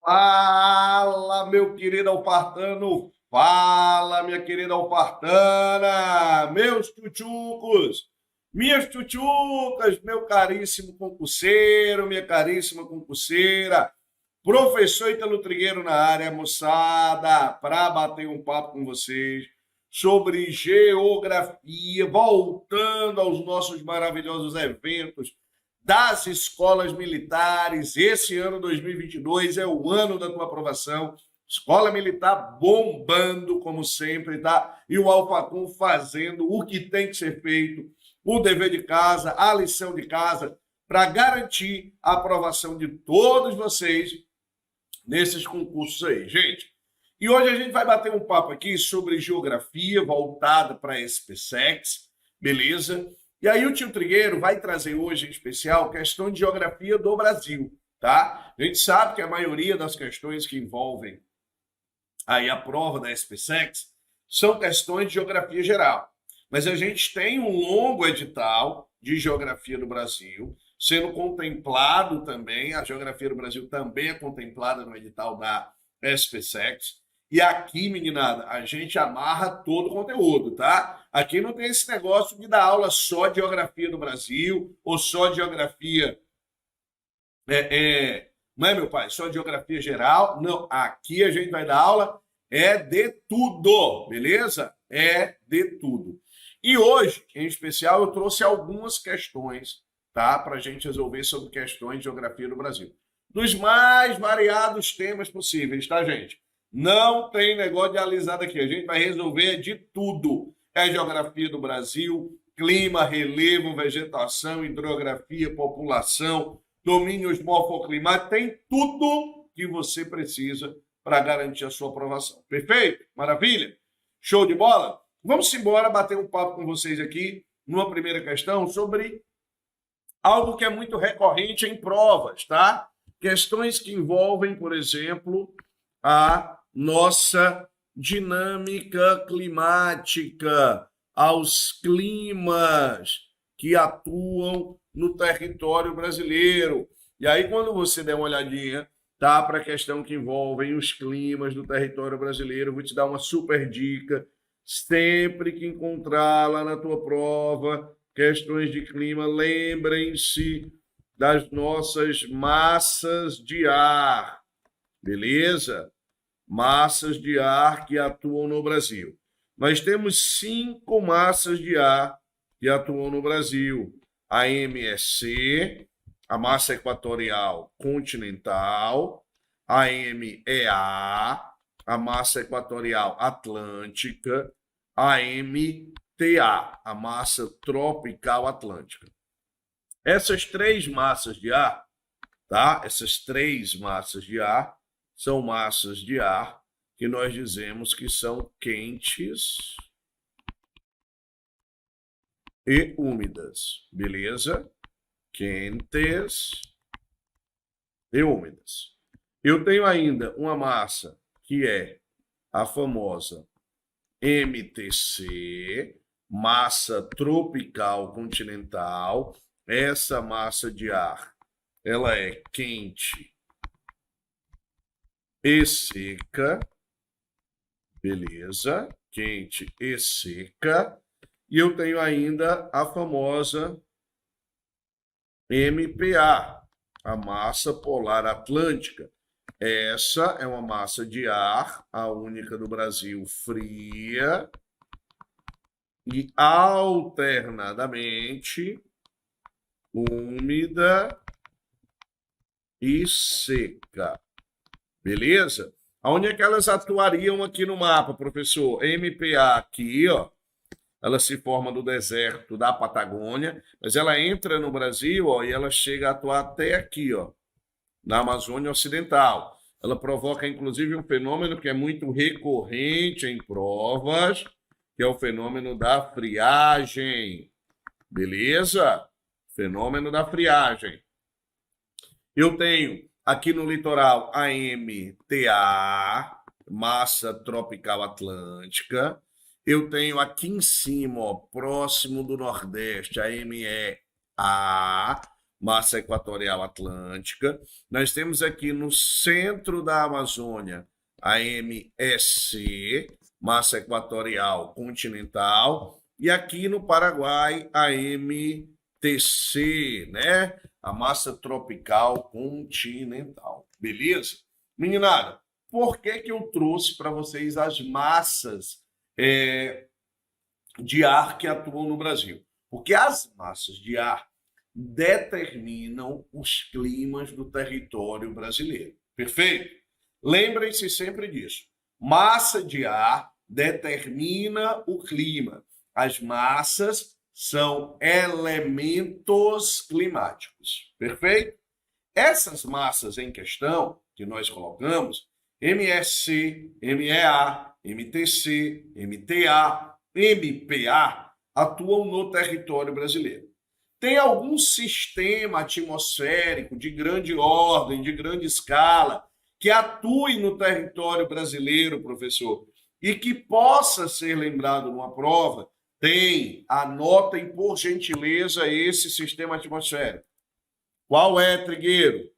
Fala, meu querido Alpartano! Fala, minha querida Alpartana! Meus tchutchucos! Minhas tchutchucas! Meu caríssimo concurseiro, minha caríssima concurseira! Professor Ítalo Trigueiro na área, moçada, para bater um papo com vocês sobre geografia, voltando aos nossos maravilhosos eventos das escolas militares. Esse ano 2022 é o ano da tua aprovação. Escola Militar bombando, como sempre, tá? E o Alfacom fazendo o que tem que ser feito, o dever de casa, a lição de casa, para garantir a aprovação de todos vocês nesses concursos aí, gente. E hoje a gente vai bater um papo aqui sobre geografia voltada para a SPSEX, beleza? E aí o tio Trigueiro vai trazer hoje, em especial, questão de geografia do Brasil, tá? A gente sabe que a maioria das questões que envolvem aí a prova da SPSEX são questões de geografia geral. Mas a gente tem um longo edital de geografia do Brasil, sendo contemplado também, a geografia do Brasil também é contemplada no edital da SPSEX. E aqui, meninada, a gente amarra todo o conteúdo, tá? Aqui não tem esse negócio de dar aula só de geografia do Brasil ou só de geografia. Não é, meu pai? Só de geografia geral. Não, aqui a gente vai dar aula de tudo, beleza? É de tudo. E hoje, em especial, eu trouxe algumas questões, tá? Para a gente resolver sobre questões de geografia do Brasil. Dos mais variados temas possíveis, tá, gente? Não tem negócio de alisado aqui. A gente vai resolver de tudo. É geografia do Brasil, clima, relevo, vegetação, hidrografia, população, domínios morfoclimáticos, tem tudo que você precisa para garantir a sua aprovação. Perfeito? Maravilha? Show de bola? Vamos embora bater um papo com vocês aqui numa primeira questão sobre algo que é muito recorrente em provas, tá? Questões que envolvem, por exemplo, a nossa dinâmica climática, aos climas que atuam no território brasileiro. E aí, quando você der uma olhadinha, tá, para a questão que envolve os climas do território brasileiro, eu vou te dar uma super dica. Sempre que encontrar lá na tua prova questões de clima, lembrem-se das nossas massas de ar, beleza? Massas de ar que atuam no Brasil. Nós temos 5 massas de ar que atuam no Brasil. A MSC, a massa equatorial continental, a MEA, a massa equatorial atlântica, a MTA, a massa tropical atlântica. Essas 3 massas de ar, tá? Essas 3 massas de ar são massas de ar que nós dizemos que são quentes e úmidas, beleza? Quentes e úmidas. Eu tenho ainda uma massa que é a famosa MTC, massa tropical continental. Essa massa de ar, ela é quente e seca, beleza? Quente e seca. E eu tenho ainda a famosa MPA, a massa polar atlântica. Essa é uma massa de ar, a única do Brasil, fria e alternadamente úmida e seca. Beleza? Onde é que elas atuariam aqui no mapa, professor? MPA aqui, ó. Ela se forma no deserto da Patagônia, mas ela entra no Brasil, ó, e ela chega a atuar até aqui, ó, na Amazônia Ocidental. Ela provoca, inclusive, um fenômeno que é muito recorrente em provas, que é o fenômeno da friagem. Beleza? Fenômeno da friagem. Eu tenho aqui no litoral a MTA, massa tropical atlântica. Eu tenho aqui em cima, ó, próximo do Nordeste, a MEA, massa equatorial atlântica. Nós temos aqui no centro da Amazônia a MSC, massa equatorial continental, e aqui no Paraguai a MTC, né? A massa tropical continental. Beleza? Meninada, por que eu trouxe para vocês as massas de ar que atuam no Brasil? Porque as massas de ar determinam os climas do território brasileiro. Perfeito? Lembrem-se sempre disso. Massa de ar determina o clima. As massas são elementos climáticos. Perfeito? Essas massas em questão que nós colocamos, MSC, MEA, MTC, MTA, MPA, atuam no território brasileiro. Tem algum sistema atmosférico de grande ordem, de grande escala, que atue no território brasileiro, professor, e que possa ser lembrado numa prova? Tem. Anotem, por gentileza, esse sistema atmosférico. Qual é, Trigueiro?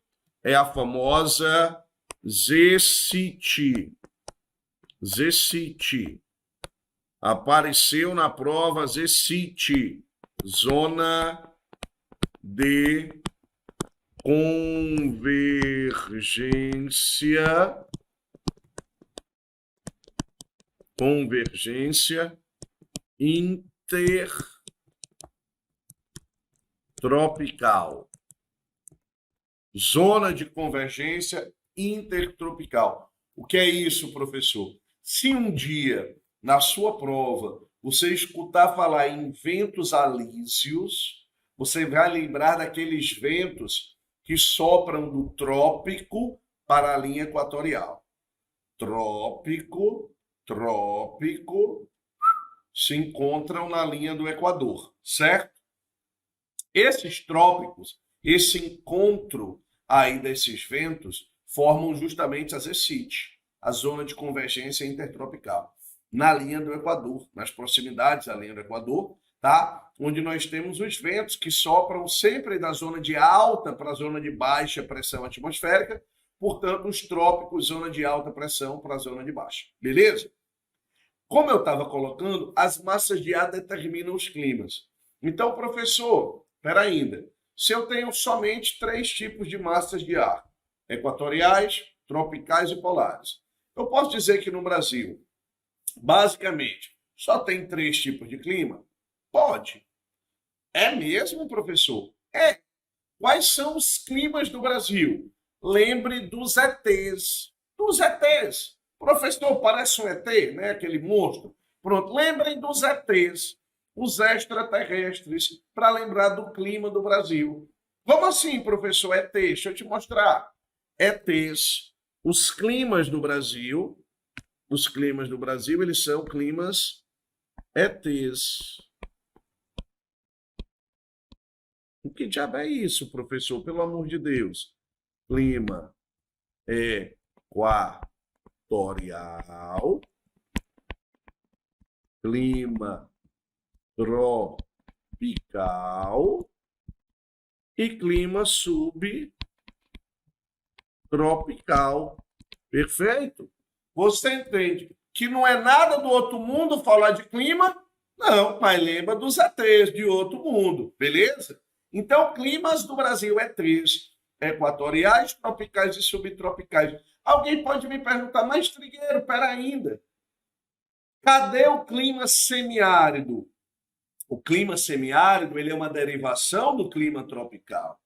É a famosa ZCIT. ZCIT. Apareceu na prova ZCIT. Zona de convergência intertropical. Zona de convergência intertropical. O que é isso, professor? Se um dia, na sua prova, você escutar falar em ventos alísios, você vai lembrar daqueles ventos que sopram do trópico para a linha equatorial. Trópico, se encontram na linha do Equador, certo? Esses trópicos, esse encontro aí desses ventos, formam justamente a ZCIT, a zona de convergência intertropical, na linha do Equador, nas proximidades da linha do Equador, tá? Onde nós temos os ventos que sopram sempre da zona de alta para a zona de baixa pressão atmosférica, portanto, os trópicos, zona de alta pressão para a zona de baixa. Beleza? Como eu estava colocando, as massas de ar determinam os climas. Então, professor, espera ainda. Se eu tenho somente 3 tipos de massas de ar, equatoriais, tropicais e polares, eu posso dizer que no Brasil, basicamente, só tem 3 tipos de clima? Pode. É mesmo, professor? É. Quais são os climas do Brasil? Lembre dos ETs. Dos ETs. Professor, parece um ET, né? Aquele monstro. Pronto, lembrem dos ETs, os extraterrestres, para lembrar do clima do Brasil. Como assim, professor? ET, deixa eu te mostrar. ETs, os climas do Brasil, eles são climas ETs. O que diabo é isso, professor? Pelo amor de Deus. Clima equatorial, clima tropical e clima subtropical. Perfeito? Você entende que não é nada do outro mundo falar de clima? Não, mas lembra dos ETs de outro mundo, beleza? Então, climas do Brasil é 3, equatoriais, tropicais e subtropicais. Alguém pode me perguntar, mas Trigueiro, pera ainda. Cadê o clima semiárido? O clima semiárido, ele é uma derivação do clima tropical.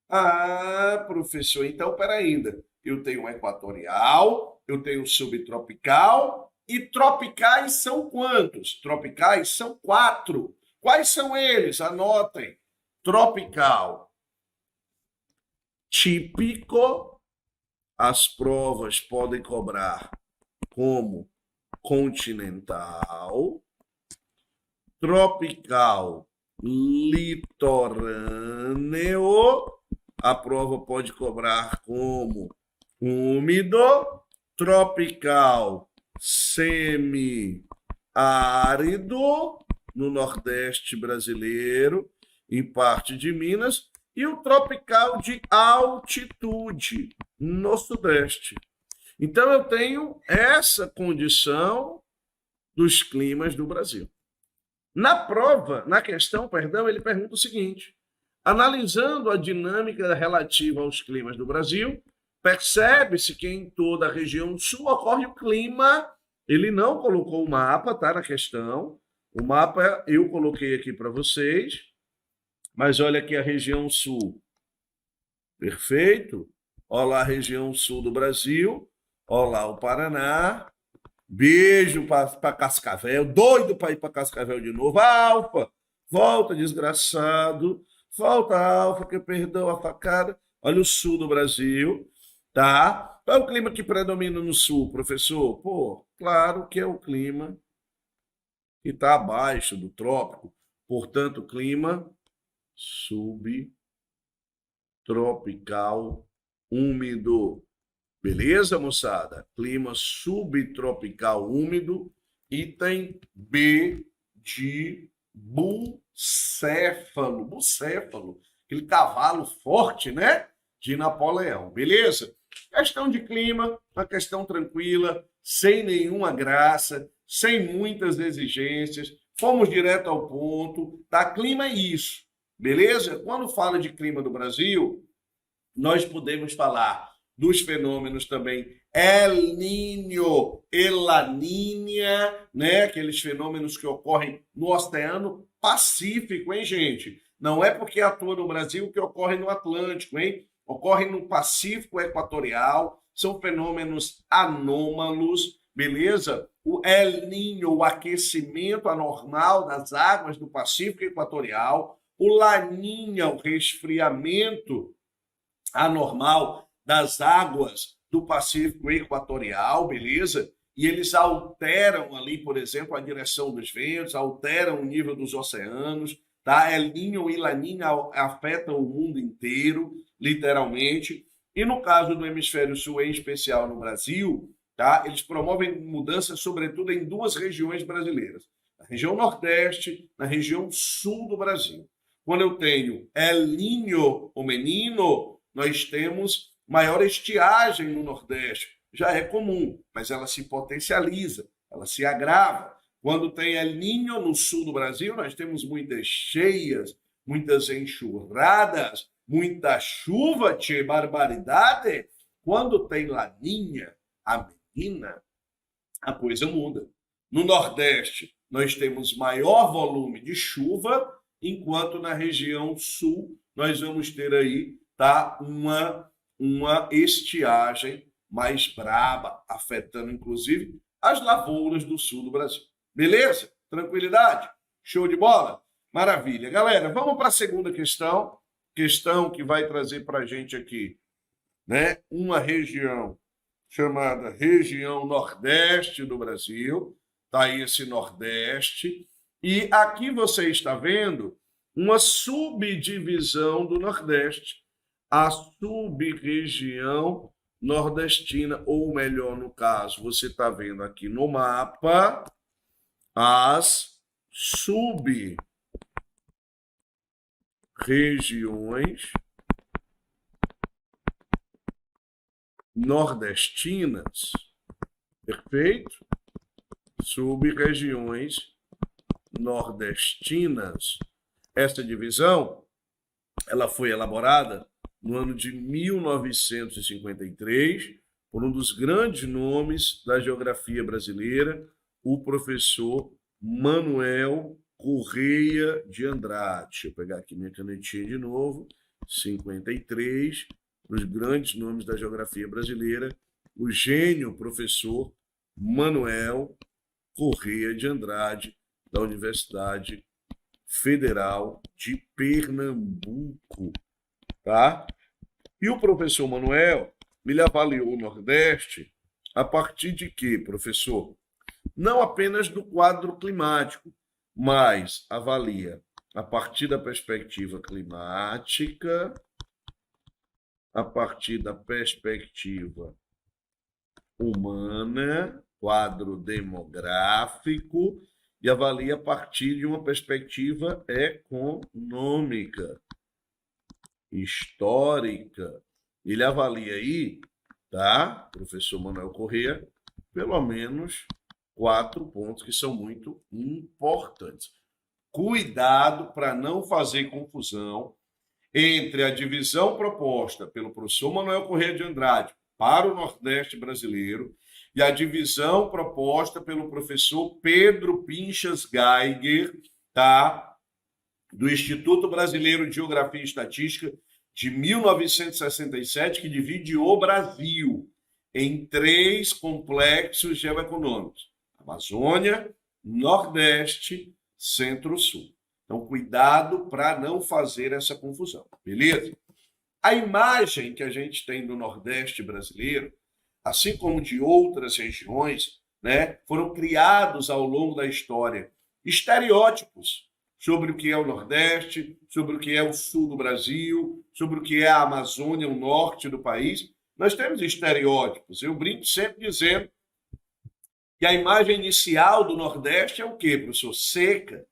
Ah, professor, então pera ainda. Eu tenho um equatorial, eu tenho um subtropical e tropicais são quantos? Tropicais são 4. Quais são eles? Anotem. Tropical típico, as provas podem cobrar como continental. Tropical litorâneo, a prova pode cobrar como úmido. Tropical semiárido, no Nordeste brasileiro, em parte de Minas, e o tropical de altitude no Sudeste. Então, eu tenho essa condição dos climas do Brasil. Na questão, ele pergunta o seguinte: analisando a dinâmica relativa aos climas do Brasil, percebe-se que em toda a região sul ocorre o clima. Ele não colocou o mapa, tá, na questão. O mapa eu coloquei aqui para vocês, mas olha aqui a região sul. Perfeito? Olha lá a região sul do Brasil. Olha lá o Paraná. Beijo para Cascavel. Doido para ir para Cascavel de novo. Alfa, volta, desgraçado. Volta, Alfa, que perdeu a facada. Olha o sul do Brasil, tá? Qual é o clima que predomina no sul, professor? Pô, claro que é o clima que está abaixo do trópico. Portanto, clima subtropical úmido. Beleza, moçada? Clima subtropical úmido. Item B de bucéfalo. Bucéfalo, aquele cavalo forte, né? De Napoleão. Beleza? Questão de clima, uma questão tranquila, sem nenhuma graça, sem muitas exigências. Fomos direto ao ponto. Tá? Clima é isso. Beleza? Quando fala de clima do Brasil, nós podemos falar dos fenômenos também El Niño e La Niña, né? Aqueles fenômenos que ocorrem no Oceano Pacífico, hein, gente? Não é porque atua no Brasil que ocorre no Atlântico, hein? Ocorre no Pacífico Equatorial, são fenômenos anômalos, beleza? O El Niño, o aquecimento anormal das águas do Pacífico Equatorial, o La Niña, o resfriamento anormal das águas do Pacífico Equatorial, beleza? E eles alteram ali, por exemplo, a direção dos ventos, alteram o nível dos oceanos, tá? El Niño e La Niña afetam o mundo inteiro, literalmente. E no caso do hemisfério sul, em especial no Brasil, tá? Eles promovem mudanças, sobretudo, em duas regiões brasileiras. Na região nordeste, na região sul do Brasil. Quando eu tenho El Niño, o menino, nós temos maior estiagem no Nordeste. Já é comum, mas ela se potencializa, ela se agrava. Quando tem El Niño no sul do Brasil, nós temos muitas cheias, muitas enxurradas, muita chuva, tchê, barbaridade. Quando tem La Niña, a menina, a coisa muda. No Nordeste, nós temos maior volume de chuva, enquanto na região sul nós vamos ter aí, tá, uma estiagem mais braba, afetando inclusive as lavouras do sul do Brasil. Beleza? Tranquilidade? Show de bola? Maravilha. Galera, vamos para a segunda questão. Questão que vai trazer para a gente aqui, né, uma região chamada região Nordeste do Brasil. Está aí esse Nordeste. E aqui você está vendo uma subdivisão do Nordeste, a sub-região nordestina, ou melhor, no caso, você está vendo aqui no mapa as sub-regiões nordestinas, perfeito? Sub-regiões nordestinas. Esta divisão, ela foi elaborada no ano de 1953, por um dos grandes nomes da geografia brasileira, o professor Manuel Correia de Andrade. Deixa eu pegar aqui minha canetinha de novo. 53, os grandes nomes da geografia brasileira, o gênio professor Manuel Correia de Andrade, da Universidade Federal de Pernambuco. Tá? E o professor Manuel me avaliou o Nordeste a partir de quê, professor? Não apenas do quadro climático, mas avalia a partir da perspectiva climática, a partir da perspectiva humana, quadro demográfico, e avalia a partir de uma perspectiva econômica. histórica. Ele avalia aí, tá, professor Manuel Corrêa, pelo menos 4 pontos que são muito importantes. Cuidado para não fazer confusão entre a divisão proposta pelo professor Manuel Corrêa de Andrade para o Nordeste brasileiro e a divisão proposta pelo professor Pedro Pinchas Geiger, tá? Do Instituto Brasileiro de Geografia e Estatística de 1967, que divide o Brasil em 3 complexos geoeconômicos: Amazônia, Nordeste, Centro-Sul. Então, cuidado para não fazer essa confusão, beleza? A imagem que a gente tem do Nordeste brasileiro, assim como de outras regiões, né, foram criados ao longo da história estereótipos sobre o que é o Nordeste, sobre o que é o Sul do Brasil, sobre o que é a Amazônia, o Norte do país. Nós temos estereótipos. Eu brinco sempre dizendo que a imagem inicial do Nordeste é o quê, professor? Seca.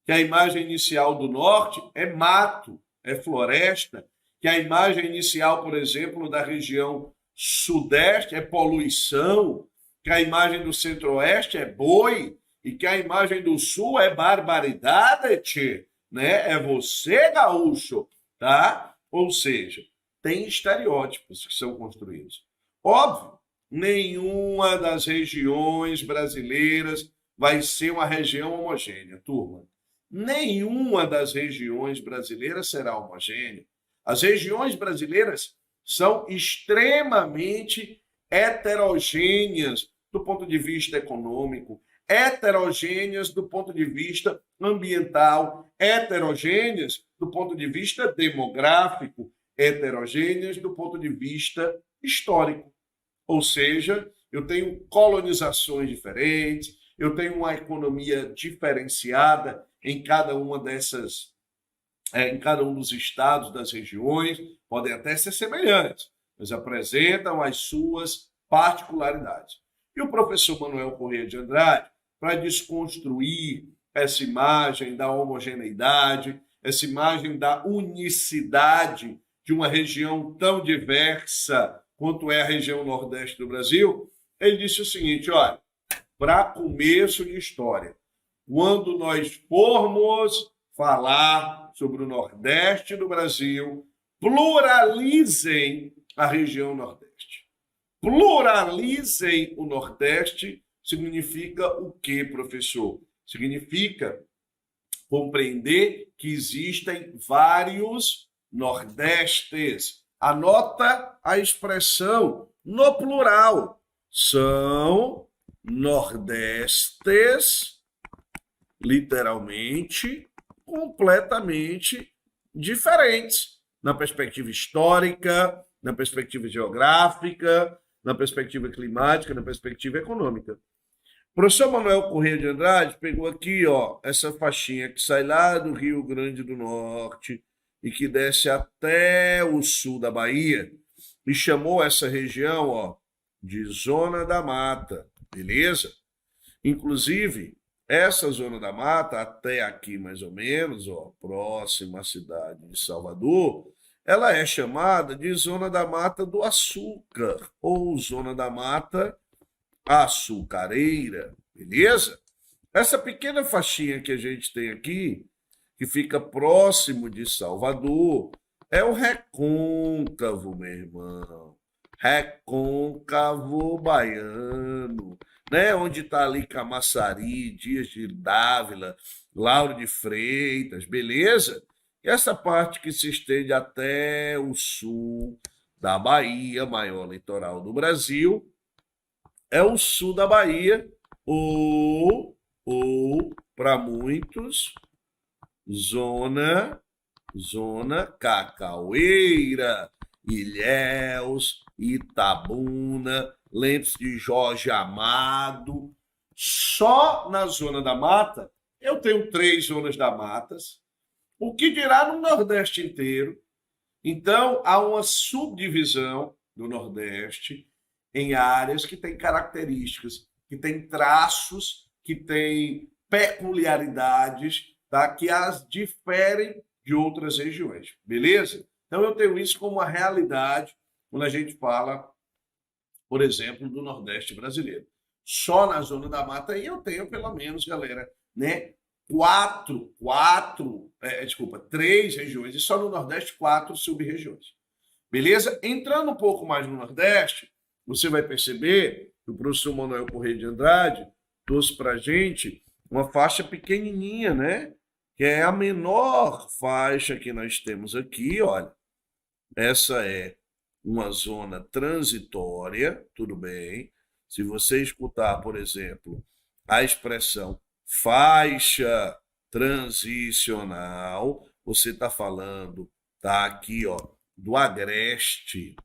Que a imagem inicial do Norte é mato, é floresta. Que a imagem inicial, por exemplo, da região Sudeste é poluição. Que a imagem do Centro-Oeste é boi. E que a imagem do Sul é barbaridade, tchê, né? É você, gaúcho, tá? Ou seja, tem estereótipos que são construídos. Óbvio, nenhuma das regiões brasileiras vai ser uma região homogênea, turma. Nenhuma das regiões brasileiras será homogênea. As regiões brasileiras são extremamente heterogêneas do ponto de vista econômico, heterogêneas do ponto de vista ambiental, heterogêneas do ponto de vista demográfico, heterogêneas do ponto de vista histórico. Ou seja, eu tenho colonizações diferentes, eu tenho uma economia diferenciada em cada uma dessas, em cada um dos estados, das regiões, podem até ser semelhantes, mas apresentam as suas particularidades. E o professor Manuel Corrêa de Andrade, para desconstruir essa imagem da homogeneidade, essa imagem da unicidade de uma região tão diversa quanto é a região Nordeste do Brasil, ele disse o seguinte, olha, para começo de história, quando nós formos falar sobre o Nordeste do Brasil, pluralizem a região Nordeste. Pluralizem o Nordeste significa o quê, professor? Significa compreender que existem vários Nordestes. Anota a expressão no plural. São Nordestes, literalmente, completamente diferentes na perspectiva histórica, na perspectiva geográfica, na perspectiva climática, na perspectiva econômica. O professor Manuel Corrêa de Andrade pegou aqui, ó, essa faixinha que sai lá do Rio Grande do Norte e que desce até o sul da Bahia e chamou essa região, ó, de Zona da Mata, beleza? Inclusive, essa Zona da Mata, até aqui mais ou menos, ó, próxima à cidade de Salvador, ela é chamada de Zona da Mata do Açúcar, ou Zona da Mata açucareira, beleza? Essa pequena faixinha que a gente tem aqui, que fica próximo de Salvador, é o recôncavo, meu irmão. Recôncavo baiano, né? Onde está ali Camaçari, Dias de Dávila, Lauro de Freitas, beleza? E essa parte que se estende até o sul da Bahia, maior litoral do Brasil, é o sul da Bahia, ou para muitos, zona cacaueira, Ilhéus, Itabuna, Lentes de Jorge Amado. Só na Zona da Mata, eu tenho 3 zonas da matas, o que dirá no Nordeste inteiro. Então, há uma subdivisão do Nordeste em áreas que têm características, que têm traços, que têm peculiaridades, tá? Que as diferem de outras regiões, beleza? Então, eu tenho isso como uma realidade quando a gente fala, por exemplo, do Nordeste brasileiro. Só na zona da mata aí eu tenho, pelo menos, galera, né? Três regiões, e só no Nordeste, 4 sub-regiões. Beleza? Entrando um pouco mais no Nordeste, você vai perceber que o professor Manuel Correia de Andrade trouxe para a gente uma faixa pequenininha, né? Que é a menor faixa que nós temos aqui, olha. Essa é uma zona transitória, tudo bem. Se você escutar, por exemplo, a expressão faixa transicional, você está falando, tá aqui, ó, do agreste,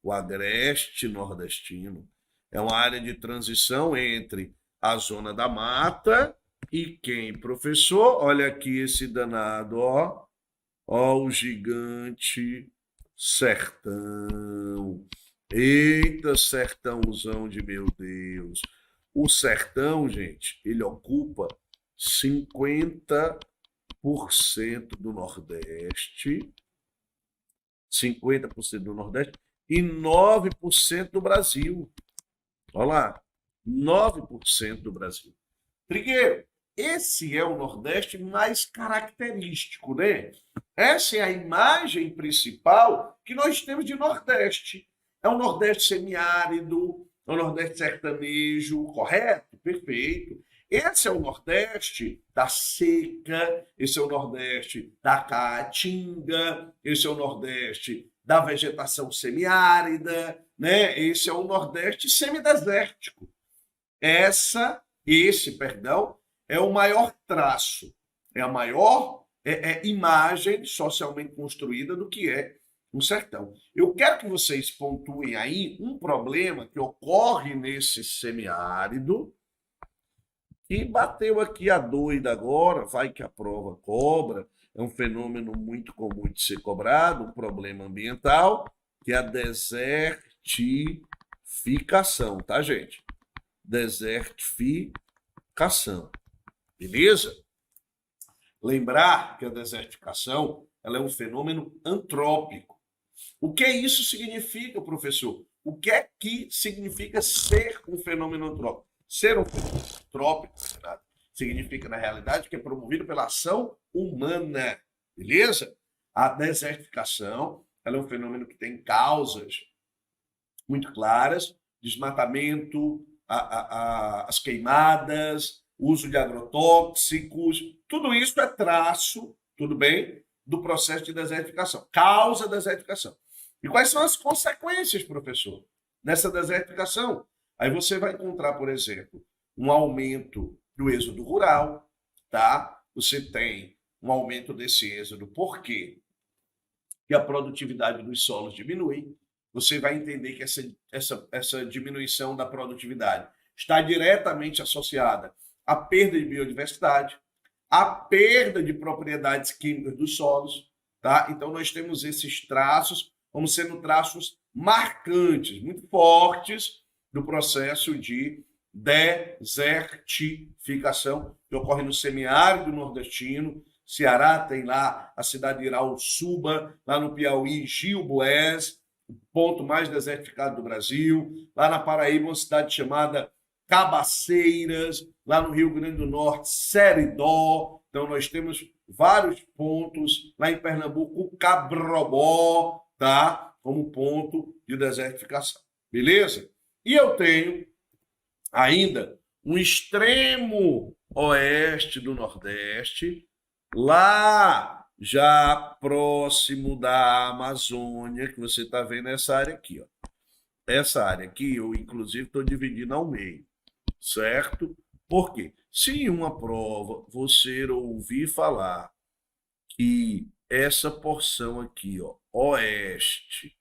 o agreste nordestino. É uma área de transição entre a zona da mata e quem, professor? Olha aqui esse danado, ó. Ó o gigante sertão. Eita, sertãozão de meu Deus. O sertão, gente, ele ocupa 50% do Nordeste, 50% do Nordeste e 9% do Brasil. Olha lá, 9% do Brasil. Trigueiro, esse é o Nordeste mais característico, né? Essa é a imagem principal que nós temos de Nordeste. É um Nordeste semiárido, é um Nordeste sertanejo, correto? Perfeito. Esse é o Nordeste da seca, esse é o Nordeste da caatinga, esse é o Nordeste da vegetação semiárida, né? Esse é o Nordeste semidesértico. Esse, é o maior traço, é a maior imagem socialmente construída do que é um sertão. Eu quero que vocês pontuem aí um problema que ocorre nesse semiárido, e bateu aqui a doida agora, vai que a prova cobra, é um fenômeno muito comum de ser cobrado, um problema ambiental, que é a desertificação, tá, gente? Desertificação, beleza? Lembrar que a desertificação ela é um fenômeno antrópico. O que isso significa, professor? O que é que significa ser um fenômeno antrópico? Ser um fenômeno antrópico significa, na realidade, que é promovido pela ação humana, beleza? A desertificação ela é um fenômeno que tem causas muito claras, desmatamento, as queimadas, uso de agrotóxicos, tudo isso é traço, tudo bem, do processo de desertificação, causa da desertificação. E quais são as consequências, professor, dessa desertificação? Aí você vai encontrar, por exemplo, um aumento do êxodo rural, tá? Você tem um aumento desse êxodo, por quê? Porque a produtividade dos solos diminui. Você vai entender que essa diminuição da produtividade está diretamente associada à perda de biodiversidade, à perda de propriedades químicas dos solos, tá? Então, nós temos esses traços como sendo traços marcantes, muito fortes, do processo de desertificação que ocorre no semiárido nordestino. Ceará tem lá a cidade de Irauçuba, lá no Piauí, Gil Boés, o ponto mais desertificado do Brasil. Lá na Paraíba, uma cidade chamada Cabaceiras, lá no Rio Grande do Norte, Seridó. Então, nós temos vários pontos. Lá em Pernambuco, o Cabrobó, tá? Como ponto de desertificação. Beleza? E eu tenho ainda um extremo oeste do Nordeste, lá já próximo da Amazônia, que você está vendo essa área aqui, ó. Essa área aqui, eu inclusive estou dividindo ao meio, certo? Por quê? Se em uma prova você ouvir falar que essa porção aqui, ó, oeste,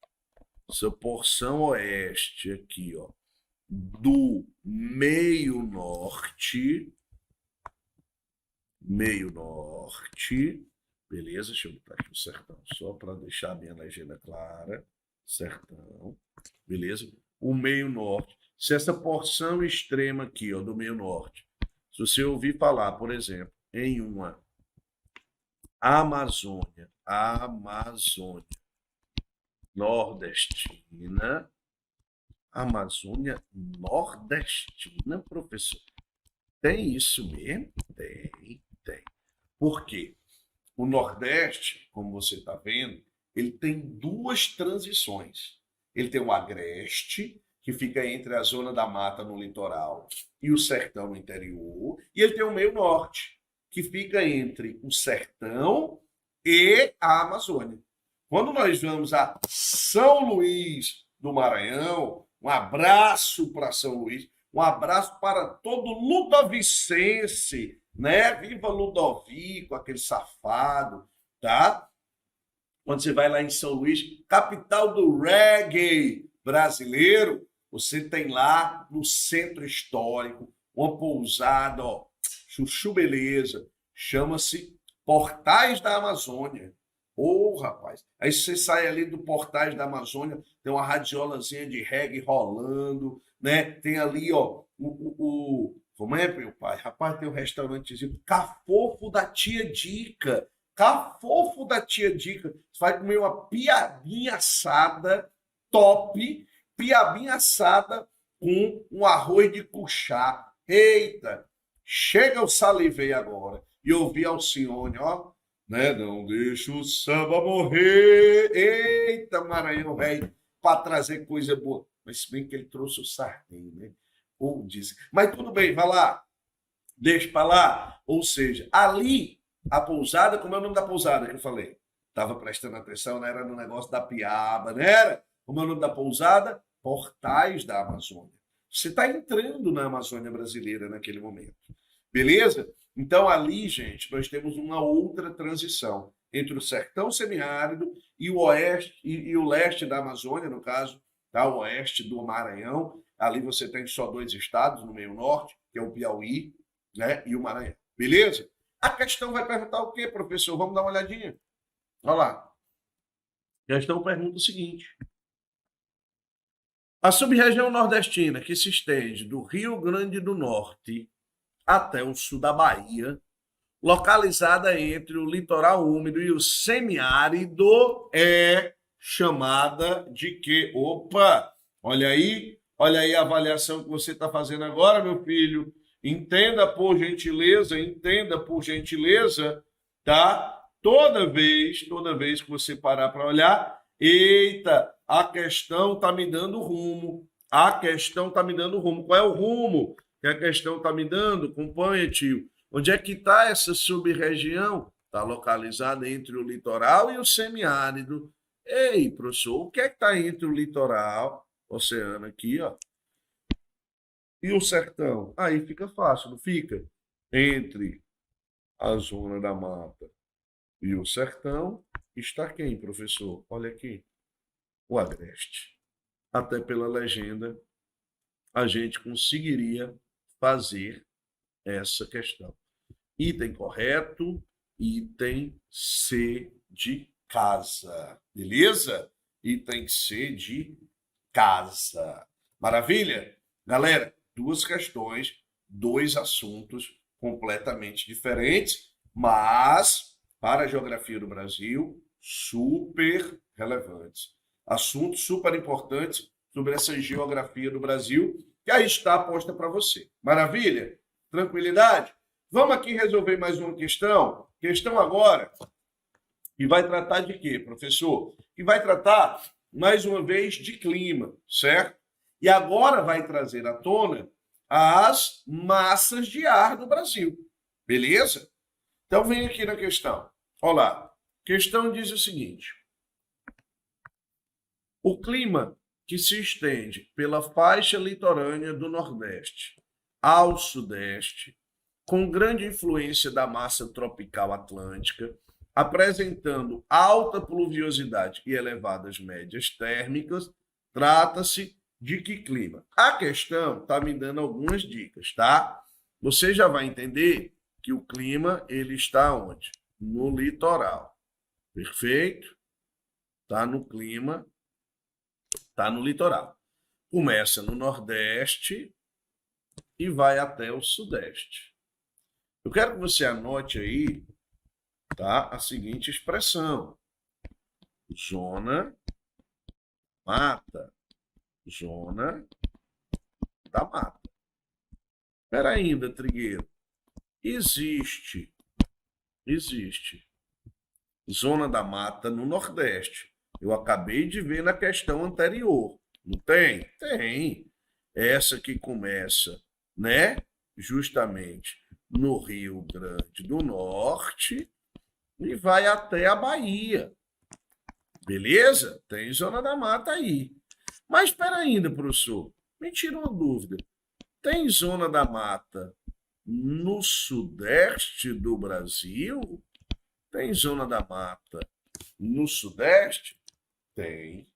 essa porção oeste aqui, ó, do meio norte, beleza? Deixa eu botar aqui o sertão, só para deixar a minha legenda clara, sertão, beleza? O meio norte, se essa porção extrema aqui, ó, do meio norte, se você ouvir falar, por exemplo, em uma Amazônia, nordestina, Amazônia nordestina, professor. Tem isso mesmo? Tem. Por quê? O Nordeste, como você está vendo, ele tem duas transições. Ele tem o Agreste, que fica entre a zona da mata no litoral e o sertão no interior, e ele tem o meio norte, que fica entre o sertão e a Amazônia. Quando nós vamos a São Luís do Maranhão, um abraço para São Luís, um abraço para todo ludovicense, né? Viva Ludovico, aquele safado, tá? Quando você vai lá em São Luís, capital do reggae brasileiro, você tem lá no centro histórico uma pousada, ó, chuchu beleza, chama-se Portais da Amazônia. Ô, rapaz, aí você sai ali do Portais da Amazônia, tem uma radiolazinha de reggae rolando, né? Tem ali, ó, como é, meu pai? Rapaz, tem um restaurantezinho, Cafofo da Tia Dica. Cafofo da Tia Dica. Você vai comer uma piabinha assada, top, piabinha assada com um arroz de cuchá. Eita, chega, eu salivei agora. E ouvi Alcione, ó, né? Não deixa o samba morrer. Eita, Maranhão, velho, para trazer coisa boa. Mas se bem que ele trouxe o sardinha, né? Ou disse. Mas tudo bem, vai lá. Deixa para lá. Ou seja, ali, a pousada, como é o nome da pousada que eu falei? Estava prestando atenção, né? Era no negócio da piaba, não era? Como é o nome da pousada? Portais da Amazônia. Você está entrando na Amazônia brasileira naquele momento. Beleza? Então, ali, gente, nós temos uma outra transição entre o sertão semiárido e o oeste e o leste da Amazônia, no caso, tá? O oeste do Maranhão. Ali você tem só dois estados no meio norte, que é o Piauí, né, e o Maranhão. Beleza? A questão vai perguntar o quê, professor? Vamos dar uma olhadinha. Olha lá. A questão pergunta o seguinte. A sub-região nordestina, que se estende do Rio Grande do Norte até o sul da Bahia, localizada entre o litoral úmido e o semiárido, é chamada de quê? Opa! Olha aí a avaliação que você está fazendo agora, meu filho. Entenda por gentileza, tá? Toda vez que você parar para olhar, eita, a questão está me dando rumo. Qual é o rumo que a questão está me dando? Acompanha, tio. Onde é que está essa sub-região? Está localizada entre o litoral e o semiárido. Ei, professor, o que é que está entre o litoral, oceano aqui, ó, e o sertão? Aí fica fácil, não fica? Entre a zona da mata e o sertão está quem, professor? Olha aqui, o agreste. Até pela legenda, a gente conseguiria fazer essa questão. Item correto, item C de casa. Beleza? Item C de casa. Maravilha? Galera, duas questões, dois assuntos completamente diferentes, mas para a geografia do Brasil, super relevantes. Assuntos super importantes sobre essa geografia do Brasil, que aí está posta para você. Maravilha? Tranquilidade? Vamos aqui resolver mais uma questão. Questão agora, que vai tratar de quê, professor? Que vai tratar, mais uma vez, de clima, certo? E agora vai trazer à tona as massas de ar do Brasil. Beleza? Então, vem aqui na questão. Olha lá. A questão diz o seguinte. O clima que se estende pela faixa litorânea do Nordeste ao Sudeste, com grande influência da massa tropical atlântica, apresentando alta pluviosidade e elevadas médias térmicas, trata-se de que clima? A questão está me dando algumas dicas, tá? Você já vai entender que o clima ele está onde? No litoral. Perfeito? Está no clima, está no litoral. Começa no Nordeste e vai até o Sudeste. Eu quero que você anote aí, tá, a seguinte expressão. Zona mata. Zona da mata. Espera ainda, Trigueiro. Existe zona da mata no Nordeste. Eu acabei de ver na questão anterior. Não tem? Tem. Essa que começa, né? Justamente no Rio Grande do Norte e vai até a Bahia. Beleza? Tem zona da mata aí. Mas espera ainda, professor. Me tira uma dúvida. Tem zona da mata no sudeste do Brasil? Tem zona da mata no sudeste? Tem.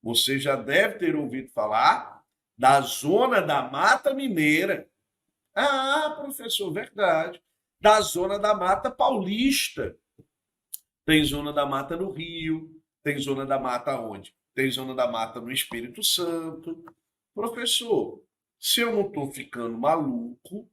Você já deve ter ouvido falar da zona da mata mineira. Ah, professor, verdade. Da zona da mata paulista. Tem zona da mata no Rio. Tem zona da mata onde? Tem zona da mata no Espírito Santo. Professor, se eu não estou ficando maluco,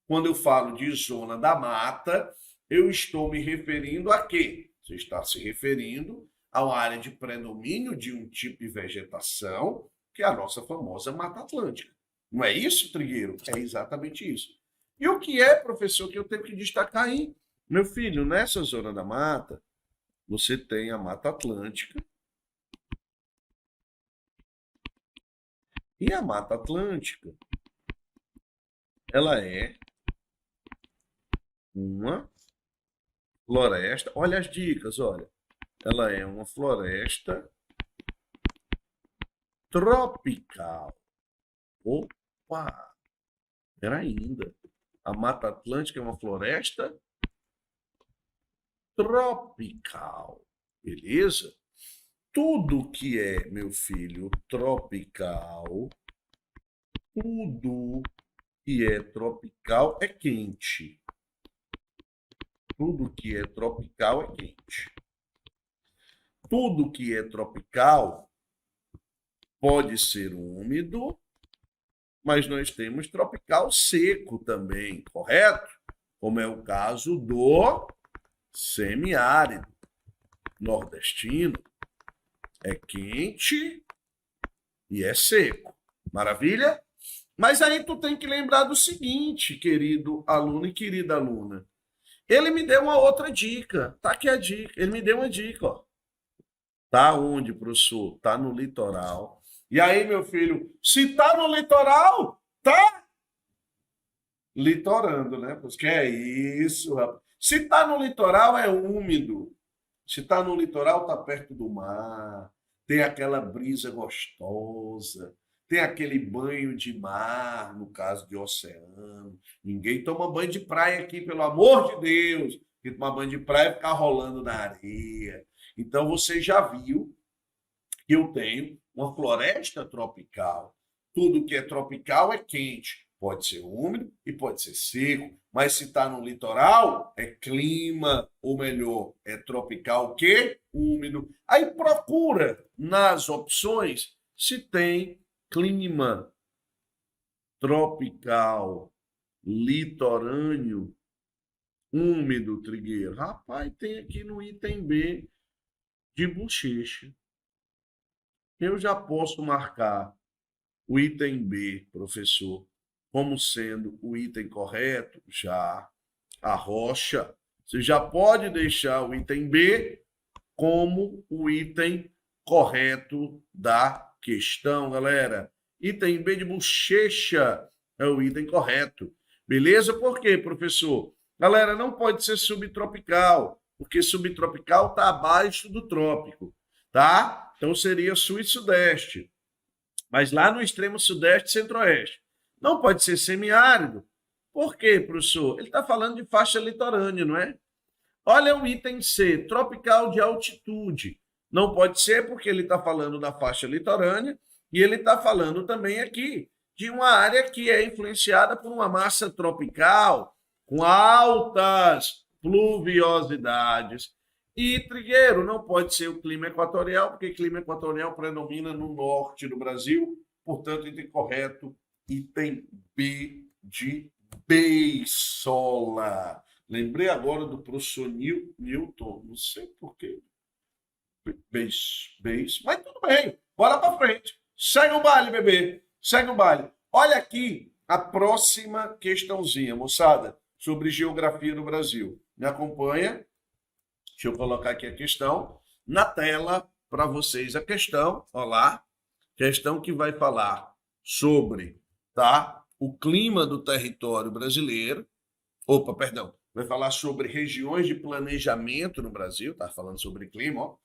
quando eu falo de zona da mata, eu estou me referindo a quê? Você está se referindo a uma área de predomínio de um tipo de vegetação, que é a nossa famosa Mata Atlântica. Não é isso, Trigueiro? É exatamente isso. E o que é, professor, que eu tenho que destacar aí? Meu filho, nessa zona da mata, você tem a Mata Atlântica. E a Mata Atlântica, ela é uma floresta. Olha as dicas, olha. Ela é uma floresta tropical. Opa! Era ainda. A Mata Atlântica é uma floresta tropical. Beleza? Tudo que é, meu filho, tropical, tudo que é tropical é quente. Tudo que é tropical é quente. Tudo que é tropical pode ser úmido, mas nós temos tropical seco também, correto? Como é o caso do semiárido nordestino. É quente e é seco. Maravilha? Mas aí tu tem que lembrar do seguinte, querido aluno e querida aluna. Ele me deu uma outra dica. Tá aqui a dica. Ele me deu uma dica, ó. Tá onde, professor? Tá no litoral. E aí, meu filho, se tá no litoral, tá litorando, né? Porque é isso, rapaz. Se tá no litoral, é úmido. Se está no litoral, está perto do mar, tem aquela brisa gostosa, tem aquele banho de mar, no caso de oceano. Ninguém toma banho de praia aqui, pelo amor de Deus. Porque tomar banho de praia é ficar rolando na areia. Então você já viu que eu tenho uma floresta tropical. Tudo que é tropical é quente. Pode ser úmido e pode ser seco. Mas se está no litoral, é clima, ou melhor, é tropical que úmido. Aí procura nas opções se tem clima tropical, litorâneo, úmido, Trigueiro. Rapaz, tem aqui no item B de Bochecha. Eu já posso marcar o item B, professor, como sendo o item correto? Já. A rocha. Você já pode deixar o item B como o item correto da questão, galera. Item B de Bochecha é o item correto. Beleza? Por quê, professor? Galera, não pode ser subtropical, porque subtropical está abaixo do trópico, tá? Então seria sul e sudeste. Mas lá no extremo sudeste e centro-oeste. Não pode ser semiárido. Por quê, professor? Ele está falando de faixa litorânea, não é? Olha o item C, tropical de altitude. Não pode ser porque ele está falando da faixa litorânea e ele está falando também aqui de uma área que é influenciada por uma massa tropical com altas pluviosidades. E, Trigueiro, não pode ser o clima equatorial, porque clima equatorial predomina no norte do Brasil, portanto, item correto, item B de Beisola. Lembrei agora do professor Newton, não sei porquê. Beijo. Mas tudo bem, bola para frente. Segue o baile, bebê. Segue o baile. Olha aqui a próxima questãozinha, moçada, sobre geografia do Brasil. Me acompanha. Deixa eu colocar aqui a questão na tela para vocês. A questão, olha lá, questão que vai falar sobre, tá, o clima do território brasileiro. Opa, perdão. Vai falar sobre regiões de planejamento no Brasil. Tá falando sobre clima, ó.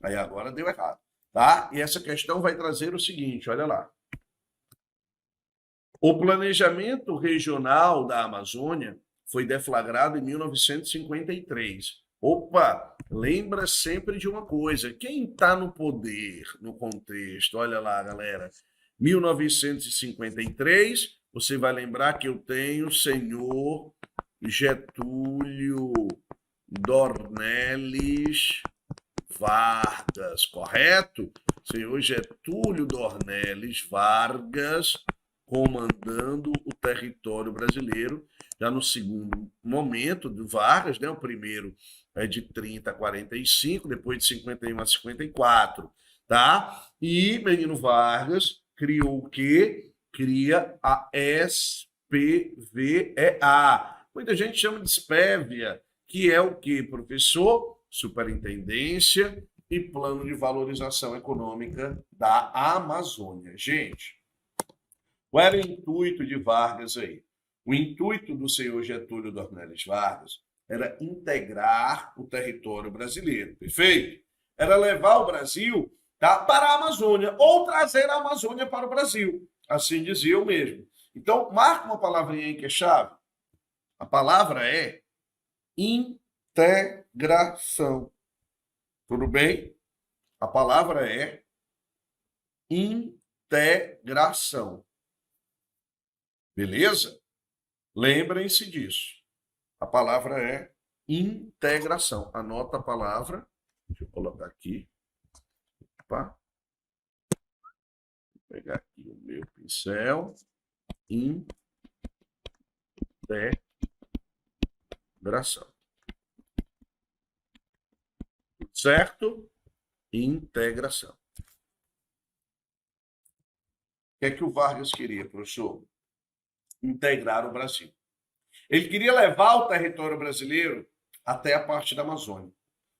Aí agora deu errado, tá? E essa questão vai trazer o seguinte, olha lá. O planejamento regional da Amazônia foi deflagrado em 1953. Opa, lembra sempre de uma coisa. Quem está no poder, no contexto? Olha lá, galera. 1953, você vai lembrar que eu tenho o senhor Getúlio Dornelles Vargas, correto? Senhor Getúlio Dornelles Vargas comandando o território brasileiro, já no segundo momento do Vargas, né? O primeiro é de 30 a 45, depois de 51 a 54, tá? E Menino Vargas criou o quê? Cria a SPVEA. Muita gente chama de SPEVIA, que é o quê, professor? Superintendência e Plano de Valorização Econômica da Amazônia. Gente, qual era o intuito de Vargas aí? O intuito do senhor Getúlio Dornelles Vargas era integrar o território brasileiro, perfeito? Era levar o Brasil, tá, para a Amazônia, ou trazer a Amazônia para o Brasil, assim dizia eu mesmo. Então, marca uma palavrinha aí que é chave. A palavra é integração. Tudo bem? A palavra é integração. Beleza? Lembrem-se disso. A palavra é integração. Anota a palavra. Deixa eu colocar aqui. Opa. Vou pegar aqui o meu pincel. Integração. Certo? Integração. O que é que o Vargas queria, professor? Integrar o Brasil. Ele queria levar o território brasileiro até a parte da Amazônia.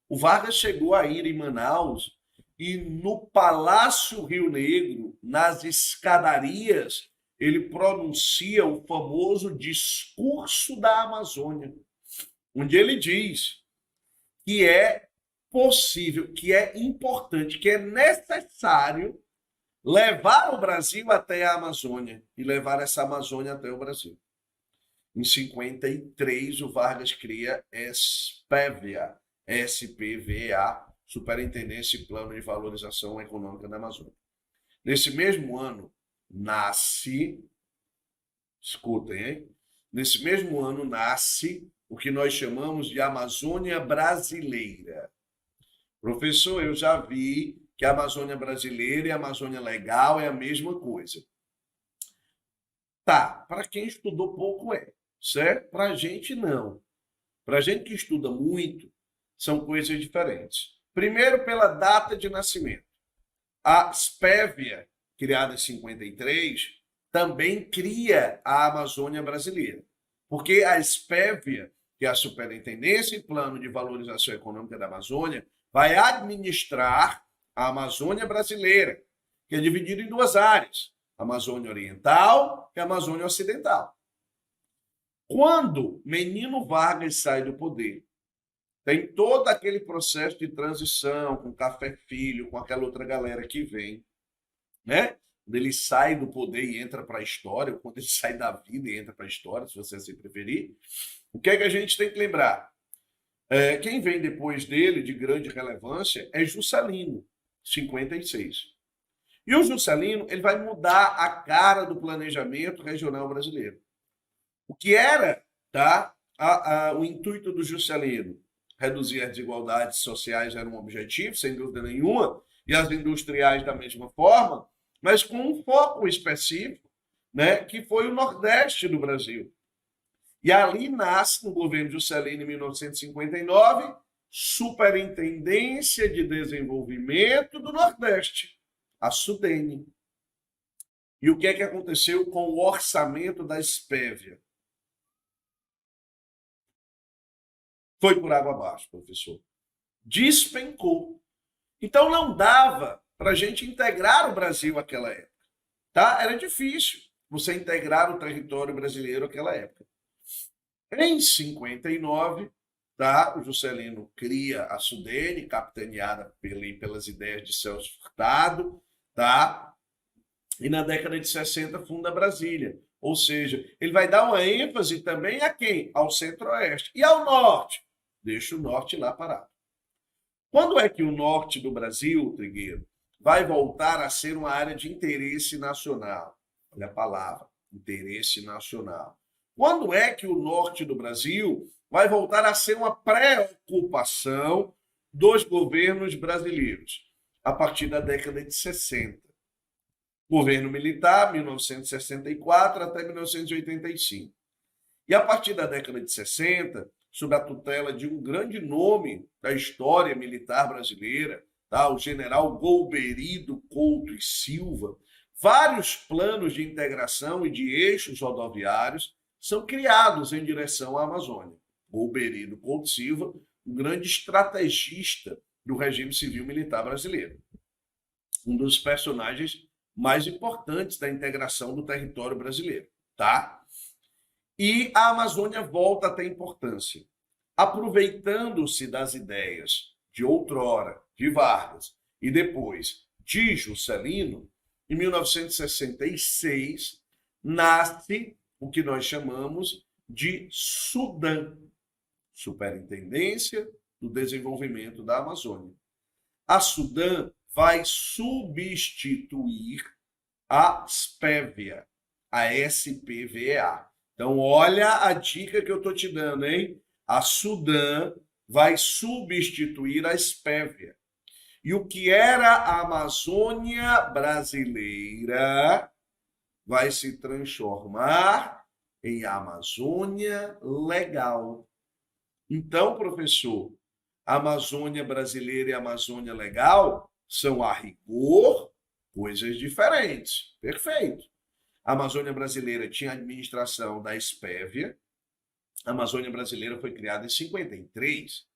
O Vargas chegou a ir em Manaus e no Palácio Rio Negro, nas escadarias, ele pronuncia o famoso discurso da Amazônia, onde ele diz que é possível, que é importante, que é necessário levar o Brasil até a Amazônia e levar essa Amazônia até o Brasil. Em 53, o Vargas cria SPVEA, SPVEA, Superintendência e Plano de Valorização Econômica da Amazônia. Nesse mesmo ano, nasce, escutem, hein? Nesse mesmo ano, nasce o que nós chamamos de Amazônia Brasileira. Professor, eu já vi que a Amazônia Brasileira e a Amazônia Legal é a mesma coisa. Tá, para quem estudou pouco é, certo? Para a gente não. Para a gente que estuda muito, são coisas diferentes. Primeiro, pela data de nascimento. A SPEVIA, criada em 53, também cria a Amazônia Brasileira. Porque a SPEVIA, que é a Superintendência e Plano de Valorização Econômica da Amazônia, vai administrar a Amazônia Brasileira, que é dividida em duas áreas, a Amazônia Oriental e a Amazônia Ocidental. Quando Menino Vargas sai do poder, tem todo aquele processo de transição com Café Filho, com aquela outra galera que vem, né? Quando ele sai do poder e entra para a história, ou quando ele sai da vida e entra para a história, se você assim preferir, o que é que a gente tem que lembrar? Quem vem depois dele, de grande relevância, é Juscelino, 56. E o Juscelino, ele vai mudar a cara do planejamento regional brasileiro. O que era, tá, o intuito do Juscelino? Reduzir as desigualdades sociais era um objetivo, sem dúvida nenhuma, e as industriais da mesma forma, mas com um foco específico, né, que foi o Nordeste do Brasil. E ali nasce, no governo Juscelino, em 1959, Superintendência de Desenvolvimento do Nordeste, a SUDENE. E o que é que aconteceu com o orçamento da Espévia? Foi por água abaixo, professor. Despencou. Então não dava para a gente integrar o Brasil naquela época. Tá? Era difícil você integrar o território brasileiro naquela época. Em 59, tá? O Juscelino cria a SUDENE, capitaneada pelas ideias de Celso Furtado, tá? E na década de 60 funda Brasília. Ou seja, ele vai dar uma ênfase também a quem? Ao centro-oeste. E ao norte? Deixa o norte lá parado. Quando é que o norte do Brasil, Trigueiro, vai voltar a ser uma área de interesse nacional? Olha a palavra, interesse nacional. Quando é que o norte do Brasil vai voltar a ser uma preocupação dos governos brasileiros? A partir da década de 60. Governo militar, 1964 até 1985. E a partir da década de 60, sob a tutela de um grande nome da história militar brasileira, tá? O general Golbery Couto e Silva, vários planos de integração e de eixos rodoviários são criados em direção à Amazônia. Golbery Couto e Silva, um grande estrategista do regime civil militar brasileiro. Um dos personagens mais importantes da integração do território brasileiro, tá? E a Amazônia volta a ter importância, aproveitando-se das ideias de outrora, de Vargas, e depois de Juscelino. Em 1966, nasce o que nós chamamos de SUDAM, Superintendência do Desenvolvimento da Amazônia. A SUDAM vai substituir a SPEVEA, a SPVEA. Então, olha a dica que eu estou te dando, hein? A SUDAM vai substituir a SPEVEA. E o que era a Amazônia brasileira vai se transformar em Amazônia Legal. Então, professor, a Amazônia brasileira e a Amazônia Legal são, a rigor, coisas diferentes. Perfeito. A Amazônia brasileira tinha a administração da SPEVEA. A Amazônia brasileira foi criada em 53.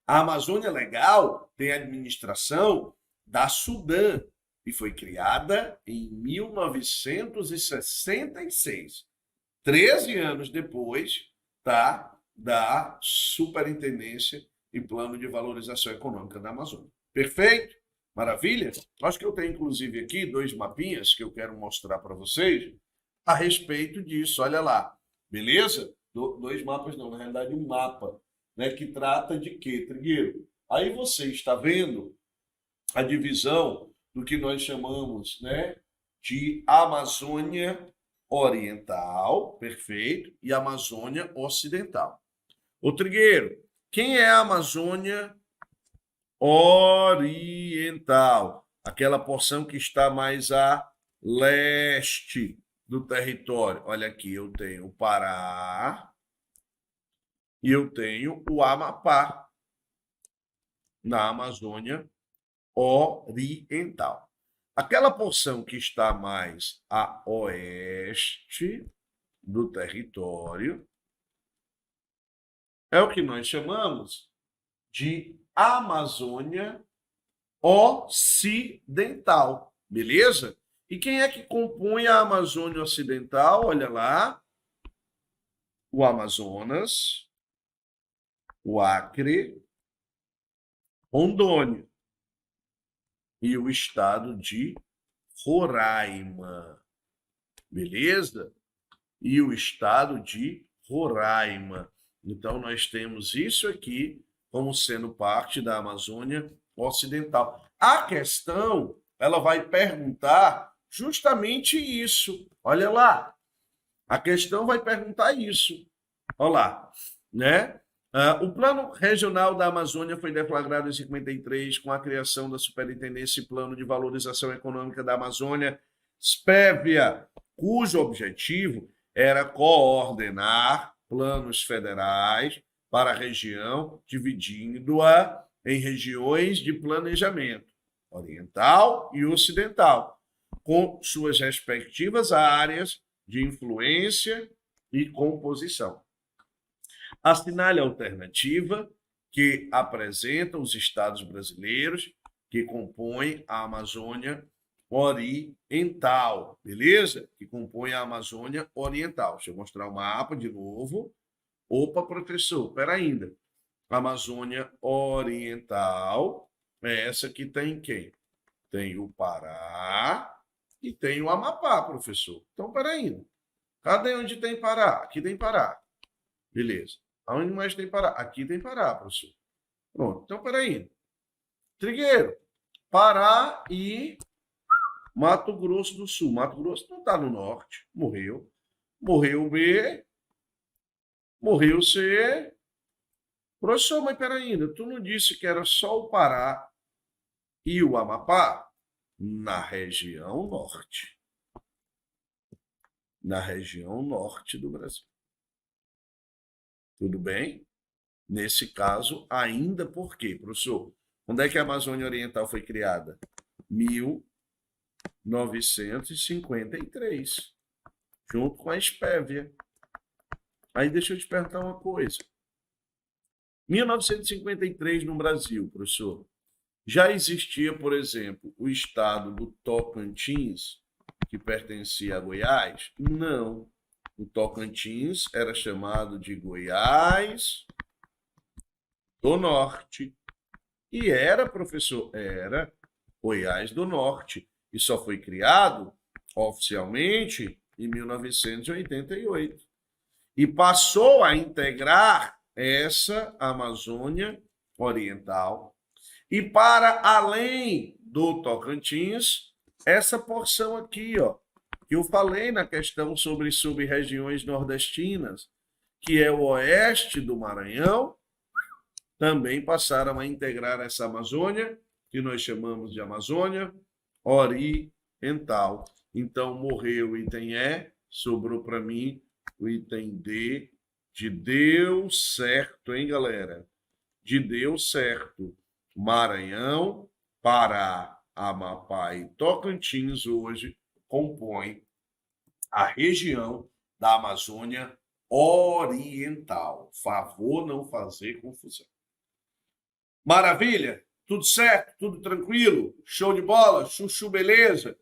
A Amazônia Legal tem a administração da SUDAM e foi criada em 1966. 13 anos depois, tá, da Superintendência e Plano de Valorização Econômica da Amazônia. Perfeito? Maravilha? Acho que eu tenho, inclusive, aqui 2 mapinhas que eu quero mostrar para vocês a respeito disso. Olha lá. Beleza? 2 mapas não, na realidade um mapa, né, que trata de quê, Trigueiro? Aí você está vendo a divisão do que nós chamamos, né, de Amazônia Oriental, perfeito, e Amazônia Ocidental. Ô, Trigueiro, quem é a Amazônia Oriental? Aquela porção que está mais a leste do território. Olha aqui, eu tenho o Pará e eu tenho o Amapá na Amazônia Oriental. Aquela porção que está mais a oeste do território é o que nós chamamos de Amazônia Ocidental, beleza? E quem é que compõe a Amazônia Ocidental? Olha lá, o Amazonas, o Acre, Rondônia e o estado de Roraima, beleza? E o estado de Roraima. Então, nós temos isso aqui como sendo parte da Amazônia Ocidental. A questão, ela vai perguntar justamente isso. Olha lá. A questão vai perguntar isso. Olha lá, né? O Plano Regional da Amazônia foi deflagrado em 53 com a criação da Superintendência e Plano de Valorização Econômica da Amazônia, SPEVEA, cujo objetivo era coordenar planos federais para a região, dividindo-a em regiões de planejamento oriental e ocidental, com suas respectivas áreas de influência e composição. Assinale a alternativa que apresenta os estados brasileiros que compõem a Amazônia Oriental, beleza? Que compõem a Amazônia Oriental. Deixa eu mostrar o mapa de novo. Opa, professor, espera ainda. Amazônia Oriental é essa que tem quem? Tem o Pará e tem o Amapá, professor. Então, espera ainda. Cadê onde tem Pará? Aqui tem Pará. Beleza. Aonde mais tem Pará? Aqui tem Pará, professor. Pronto. Então, espera aí. Trigueiro, Pará e Mato Grosso do Sul. Mato Grosso não está no norte. Morreu. Morreu B. Morreu C. Professor, mas peraí ainda. Tu não disse que era só o Pará e o Amapá? Na região norte. Na região norte do Brasil. Tudo bem? Nesse caso, ainda por quê, professor? Quando é que a Amazônia Oriental foi criada? 1953, junto com a Espévia. Aí deixa eu te perguntar uma coisa. 1953 no Brasil, professor, já existia, por exemplo, o estado do Tocantins, que pertencia a Goiás? Não. O Tocantins era chamado de Goiás do Norte. E era, professor, era Goiás do Norte. E só foi criado oficialmente em 1988. E passou a integrar essa Amazônia Oriental. E para além do Tocantins, essa porção aqui, ó, que eu falei na questão sobre sub-regiões nordestinas, que é o oeste do Maranhão, também passaram a integrar essa Amazônia, que nós chamamos de Amazônia Oriental. Então, morreu o item E, sobrou para mim o item D, de deu certo, hein, galera? De deu certo. Maranhão, Pará, Amapá e Tocantins hoje compõem a região da Amazônia Oriental. Favor não fazer confusão. Maravilha? Tudo certo? Tudo tranquilo? Show de bola? Chuchu, beleza?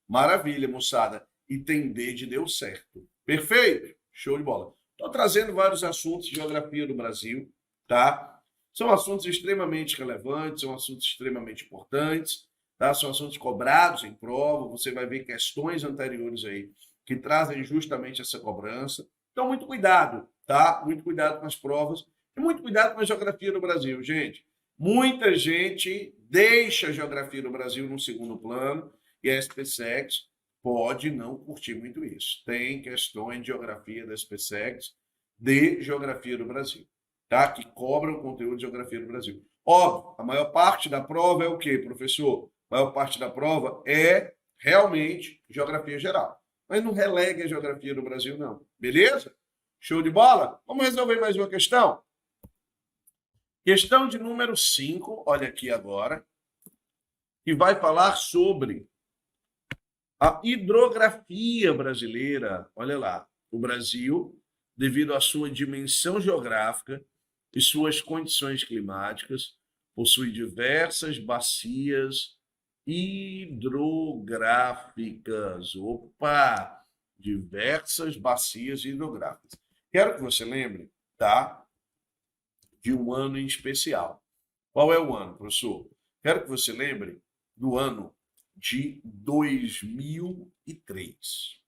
Maravilha, moçada. Item D de deu certo. Perfeito? Show de bola. Estou trazendo vários assuntos de geografia do Brasil, tá? São assuntos extremamente relevantes, são assuntos extremamente importantes, tá? São assuntos cobrados em prova, você vai ver questões anteriores aí que trazem justamente essa cobrança. Então, muito cuidado, tá? Muito cuidado com as provas e muito cuidado com a geografia do Brasil, gente. Muita gente deixa a geografia do Brasil no segundo plano e a SPSEC pode não curtir muito isso. Tem questões de geografia da SPSEC de geografia do Brasil, tá? Que cobram conteúdo de geografia do Brasil. Óbvio, a maior parte da prova é o quê, professor? A maior parte da prova é realmente geografia geral. Mas não relega a geografia do Brasil, não. Beleza? Show de bola? Vamos resolver mais uma questão? Questão de número 5, olha aqui agora, que vai falar sobre a hidrografia brasileira. Olha lá, o Brasil, devido à sua dimensão geográfica e suas condições climáticas, possui diversas bacias hidrográficas. Opa! Diversas bacias hidrográficas. Quero que você lembre, tá? De um ano em especial. Qual é o ano, professor? Quero que você lembre do ano de 2003.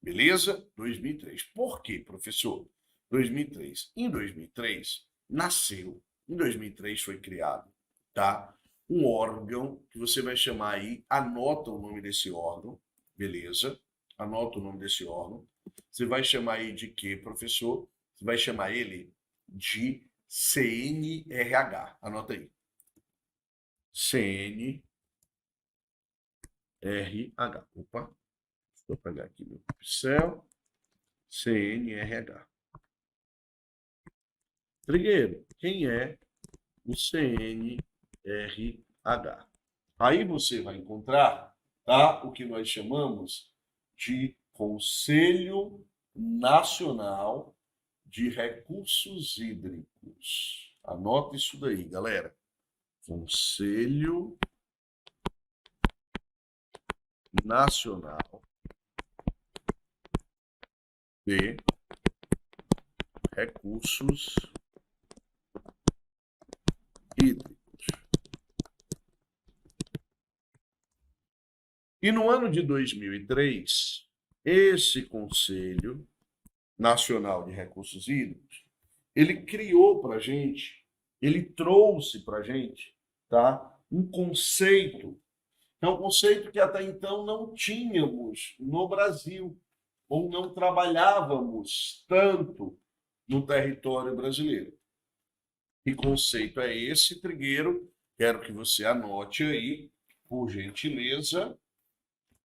Beleza? 2003. Por quê, professor? 2003. Em 2003, nasceu, em 2003 foi criado, tá? Um órgão que você vai chamar aí, anota o nome desse órgão, beleza? Anota o nome desse órgão. Você vai chamar aí de quê, professor? Você vai chamar ele de CNRH. Anota aí. CNRH. Opa. Vou pegar aqui meu pincel. CNRH. Trigueiro, quem é o CNRH? Aí você vai encontrar, tá, o que nós chamamos de Conselho Nacional de Recursos Hídricos. Anota isso daí, galera. Conselho Nacional de Recursos Hídricos. E no ano de 2003, esse Conselho Nacional de Recursos Hídricos, ele criou para a gente, ele trouxe para a gente, tá, um conceito. É um conceito que até então não tínhamos no Brasil, ou não trabalhávamos tanto no território brasileiro. Que conceito é esse, Trigueiro? Quero que você anote aí, por gentileza.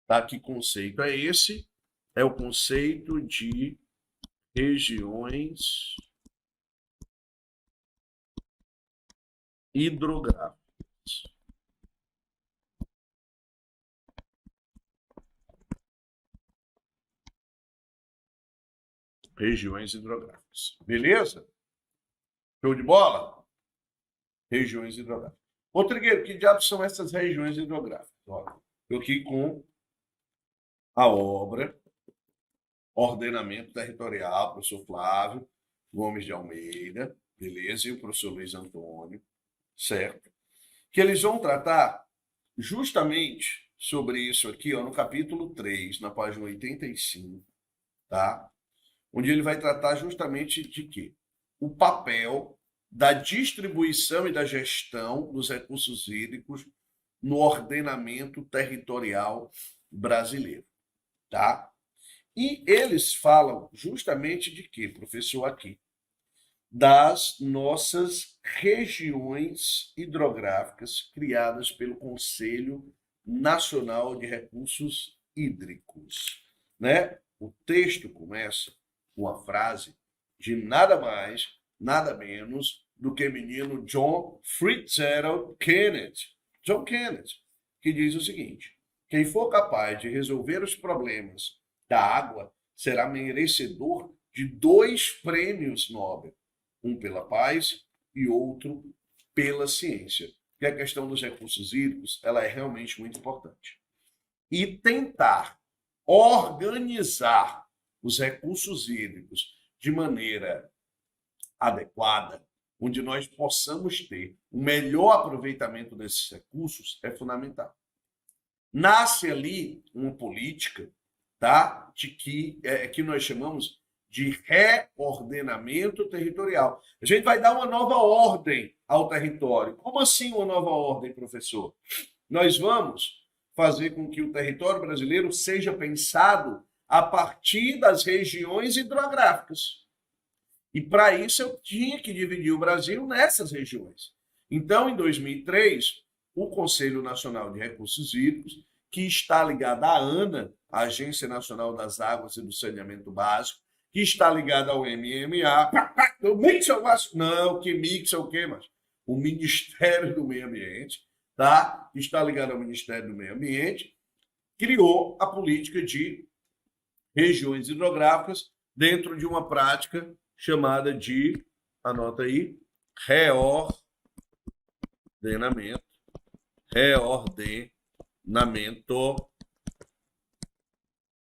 Tá? Que conceito é esse? É o conceito de regiões hidrográficas. Regiões hidrográficas. Beleza? Show de bola? Regiões hidrográficas. Ô, Trigueiro, que diabos são essas regiões hidrográficas? Olha, eu aqui com a obra Ordenamento Territorial, professor Flávio Gomes de Almeida, beleza? E o professor Luiz Antônio, certo? Que eles vão tratar justamente sobre isso aqui, ó, no capítulo 3, na página 85, tá? Onde ele vai tratar justamente de quê? O papel da distribuição e da gestão dos recursos hídricos no ordenamento territorial brasileiro, tá? E eles falam justamente de quê, professor, aqui? Das nossas regiões hidrográficas criadas pelo Conselho Nacional de Recursos Hídricos, né? O texto começa com a frase de nada mais, nada menos do que menino John Fitzgerald Kennedy, John Kennedy, que diz o seguinte: quem for capaz de resolver os problemas da água será merecedor de 2 prêmios Nobel, um pela paz e outro pela ciência. E a questão dos recursos hídricos, ela é realmente muito importante. E tentar organizar os recursos hídricos de maneira adequada, onde nós possamos ter o melhor aproveitamento desses recursos, é fundamental. Nasce ali uma política, tá, de que nós chamamos de reordenamento territorial. A gente vai dar uma nova ordem ao território. Como assim uma nova ordem, professor? Nós vamos fazer com que o território brasileiro seja pensado a partir das regiões hidrográficas. E para isso eu tinha que dividir o Brasil nessas regiões. Então, em 2003, o Conselho Nacional de Recursos Hídricos, que está ligado à ANA, a Agência Nacional das Águas e do Saneamento Básico, que está ligado ao MMA, o mix eu acho, não, que mix é o quê, mas o Ministério do Meio Ambiente, tá? Que está ligado ao Ministério do Meio Ambiente, criou a política de regiões hidrográficas dentro de uma prática chamada de, anota aí, reordenamento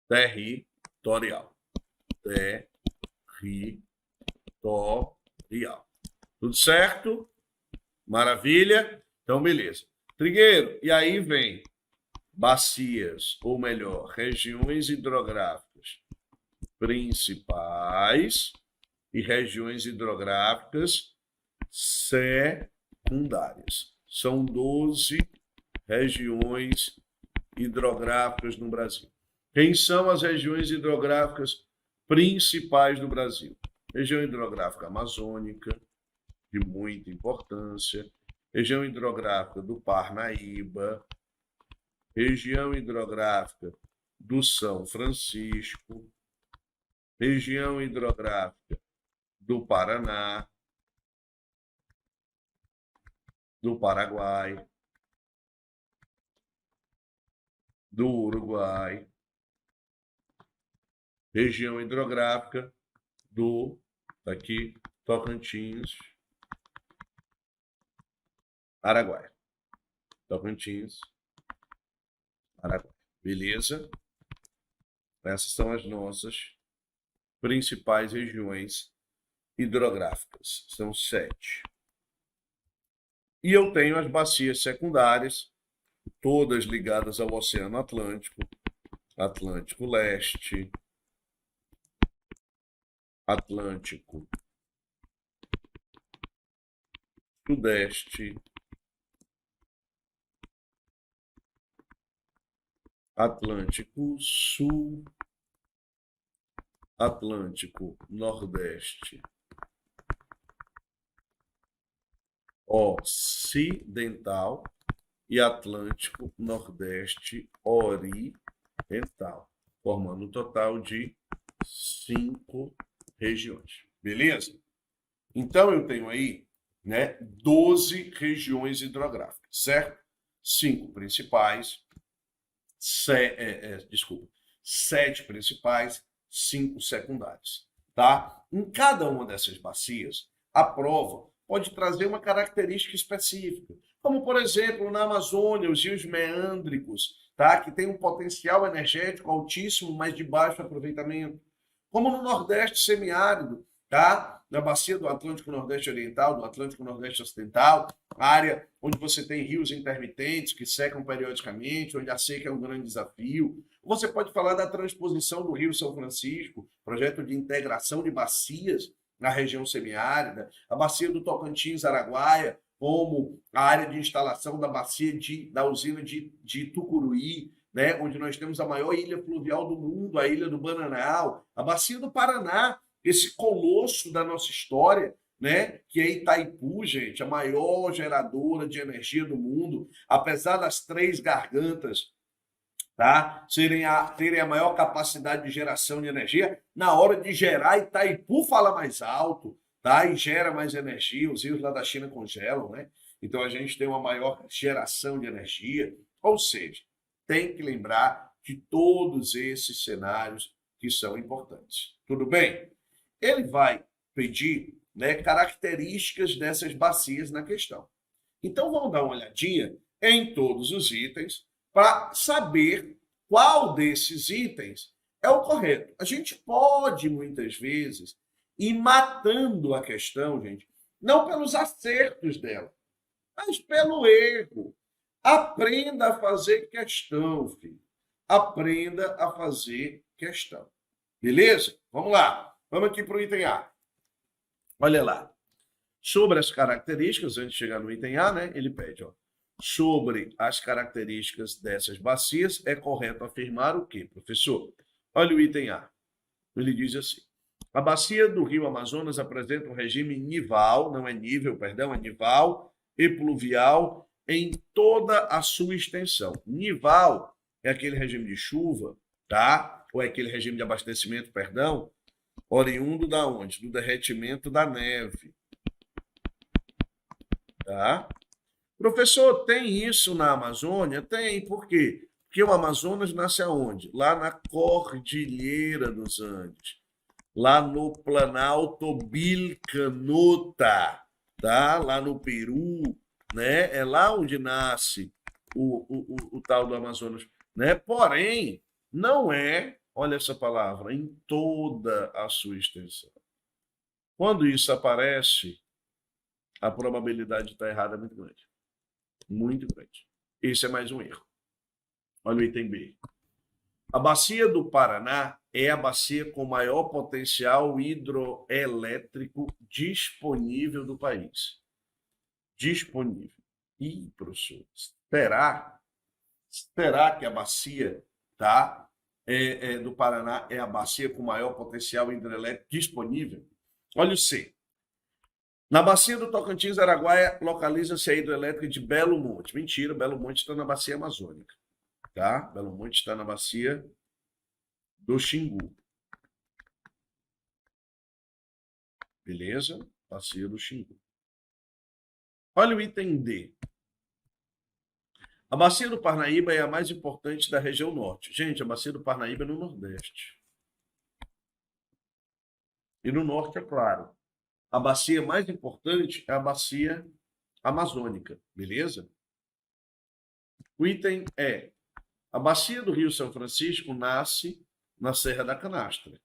territorial. Tudo certo? Maravilha? Então, beleza. Trigueiro, e aí vem bacias, ou melhor, regiões hidrográficas principais e regiões hidrográficas secundárias. São 12 regiões hidrográficas no Brasil. Quem são as regiões hidrográficas principais do Brasil? Região hidrográfica amazônica, de muita importância, região hidrográfica do Parnaíba, região hidrográfica do São Francisco, região hidrográfica do Paraná, do Paraguai, do Uruguai, região hidrográfica do aqui Tocantins, Araguaia. Tocantins, Araguaia. Beleza? Essas são as nossas principais regiões hidrográficas. São 7. E eu tenho as bacias secundárias, todas ligadas ao Oceano Atlântico, Atlântico Leste, Atlântico Sudeste, Atlântico Sul, Atlântico Nordeste, Ocidental e Atlântico Nordeste Oriental, formando um total de 5 regiões. Beleza? Então eu tenho aí, né, 12 regiões hidrográficas, certo? 5 principais, 7 principais, 5 secundárias, tá? Em cada uma dessas bacias, a prova pode trazer uma característica específica, como, por exemplo, na Amazônia, os rios meândricos, tá? Que tem um potencial energético altíssimo, mas de baixo aproveitamento. Como no Nordeste semiárido, tá? Na bacia do Atlântico Nordeste Oriental, do Atlântico Nordeste Ocidental, área onde você tem rios intermitentes que secam periodicamente, onde a seca é um grande desafio. Você pode falar da transposição do Rio São Francisco, projeto de integração de bacias na região semiárida, a bacia do Tocantins, Araguaia, como a área de instalação da bacia da usina de Tucuruí, né, onde nós temos a maior ilha fluvial do mundo, a Ilha do Bananal, a bacia do Paraná, esse colosso da nossa história, né, que é Itaipu, gente, a maior geradora de energia do mundo, apesar das 3 gargantas, tá, terem a maior capacidade de geração de energia, na hora de gerar, Itaipu fala mais alto, tá, e gera mais energia, os rios lá da China congelam, né? Então a gente tem uma maior geração de energia, ou seja, tem que lembrar de todos esses cenários que são importantes. Tudo bem? Ele vai pedir, né, características dessas bacias na questão. Então vamos dar uma olhadinha em todos os itens para saber qual desses itens é o correto. A gente pode, muitas vezes, ir matando a questão, gente, não pelos acertos dela, mas pelo erro. Aprenda a fazer questão, filho. Aprenda a fazer questão. Beleza? Vamos lá. Vamos aqui para o item A. Olha lá. Sobre as características, antes de chegar no item A, né, ele pede, ó, sobre as características dessas bacias, é correto afirmar o quê, professor? Olha o item A. Ele diz assim: a bacia do Rio Amazonas apresenta um regime nival, não é nível, perdão, é nival e pluvial em toda a sua extensão. Nival é aquele regime de chuva, tá? Ou é aquele regime de abastecimento, perdão, oriundo da onde? Do derretimento da neve, tá? Professor, tem isso na Amazônia? Tem, por quê? Porque o Amazonas nasce aonde? Lá na Cordilheira dos Andes, lá no Planalto Vilcanota, tá? Lá no Peru, né? É lá onde nasce o tal do Amazonas, né? Porém, não é, olha essa palavra, em toda a sua extensão. Quando isso aparece, a probabilidade de estar errada é muito grande. Muito grande. Esse é mais um erro. Olha o item B. A bacia do Paraná é a bacia com maior potencial hidroelétrico disponível do país. Disponível. Ih, professor, será que a bacia, tá, do Paraná é a bacia com maior potencial hidroelétrico disponível? Olha o C. Na bacia do Tocantins, Araguaia, localiza-se a hidroelétrica de Belo Monte. Mentira, Belo Monte está na bacia amazônica, tá? Belo Monte está na bacia do Xingu. Beleza? Bacia do Xingu. Olha o item D. A bacia do Parnaíba é a mais importante da região norte. Gente, a bacia do Parnaíba é no Nordeste. E no norte, é claro. A bacia mais importante é a bacia amazônica, beleza? O item é: a bacia do Rio São Francisco nasce na Serra da Canastra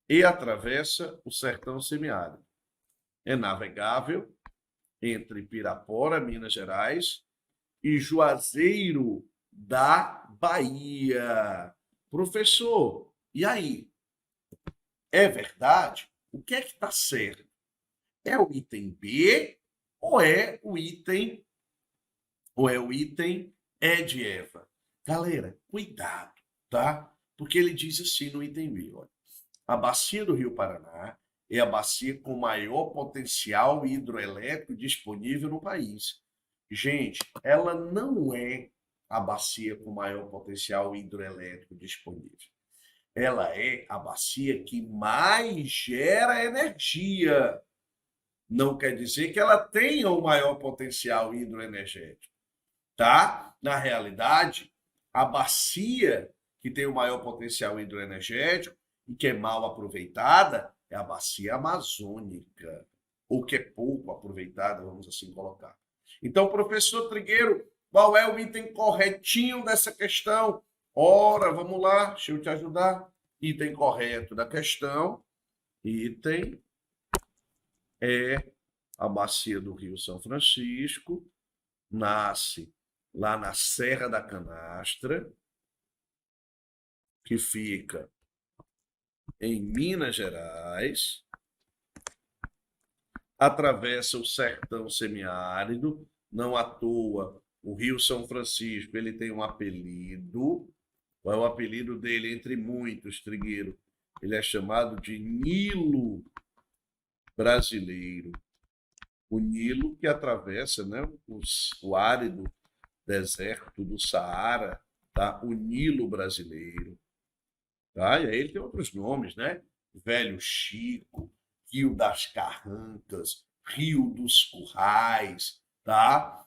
e atravessa o sertão semiárido. É navegável entre Pirapora, Minas Gerais, e Juazeiro da Bahia. Professor, e aí? É verdade? O que é que está certo? É o item B ou é o item E de Eva? Galera, cuidado, tá? Porque ele diz assim no item B, olha, a bacia do Rio Paraná é a bacia com maior potencial hidroelétrico disponível no país. Gente, ela não é a bacia com maior potencial hidroelétrico disponível. Ela é a bacia que mais gera energia. Não quer dizer que ela tenha o maior potencial hidroenergético, tá? Na realidade, a bacia que tem o maior potencial hidroenergético e que é mal aproveitada é a bacia amazônica, ou que é pouco aproveitada, vamos assim colocar. Então, professor Trigueiro, qual é o item corretinho dessa questão? Ora, vamos lá, deixa eu te ajudar. Item correto da questão, item é a bacia do Rio São Francisco, nasce lá na Serra da Canastra, que fica em Minas Gerais, atravessa o sertão semiárido, não à toa o Rio São Francisco ele tem um apelido, qual é o apelido dele entre muitos, Trigueiro? Ele é chamado de Nilo brasileiro. O Nilo que atravessa, né, o árido deserto do Saara, tá? O Nilo brasileiro. Tá? E aí ele tem outros nomes, né? Velho Chico, Rio das Carrancas, Rio dos Currais, tá?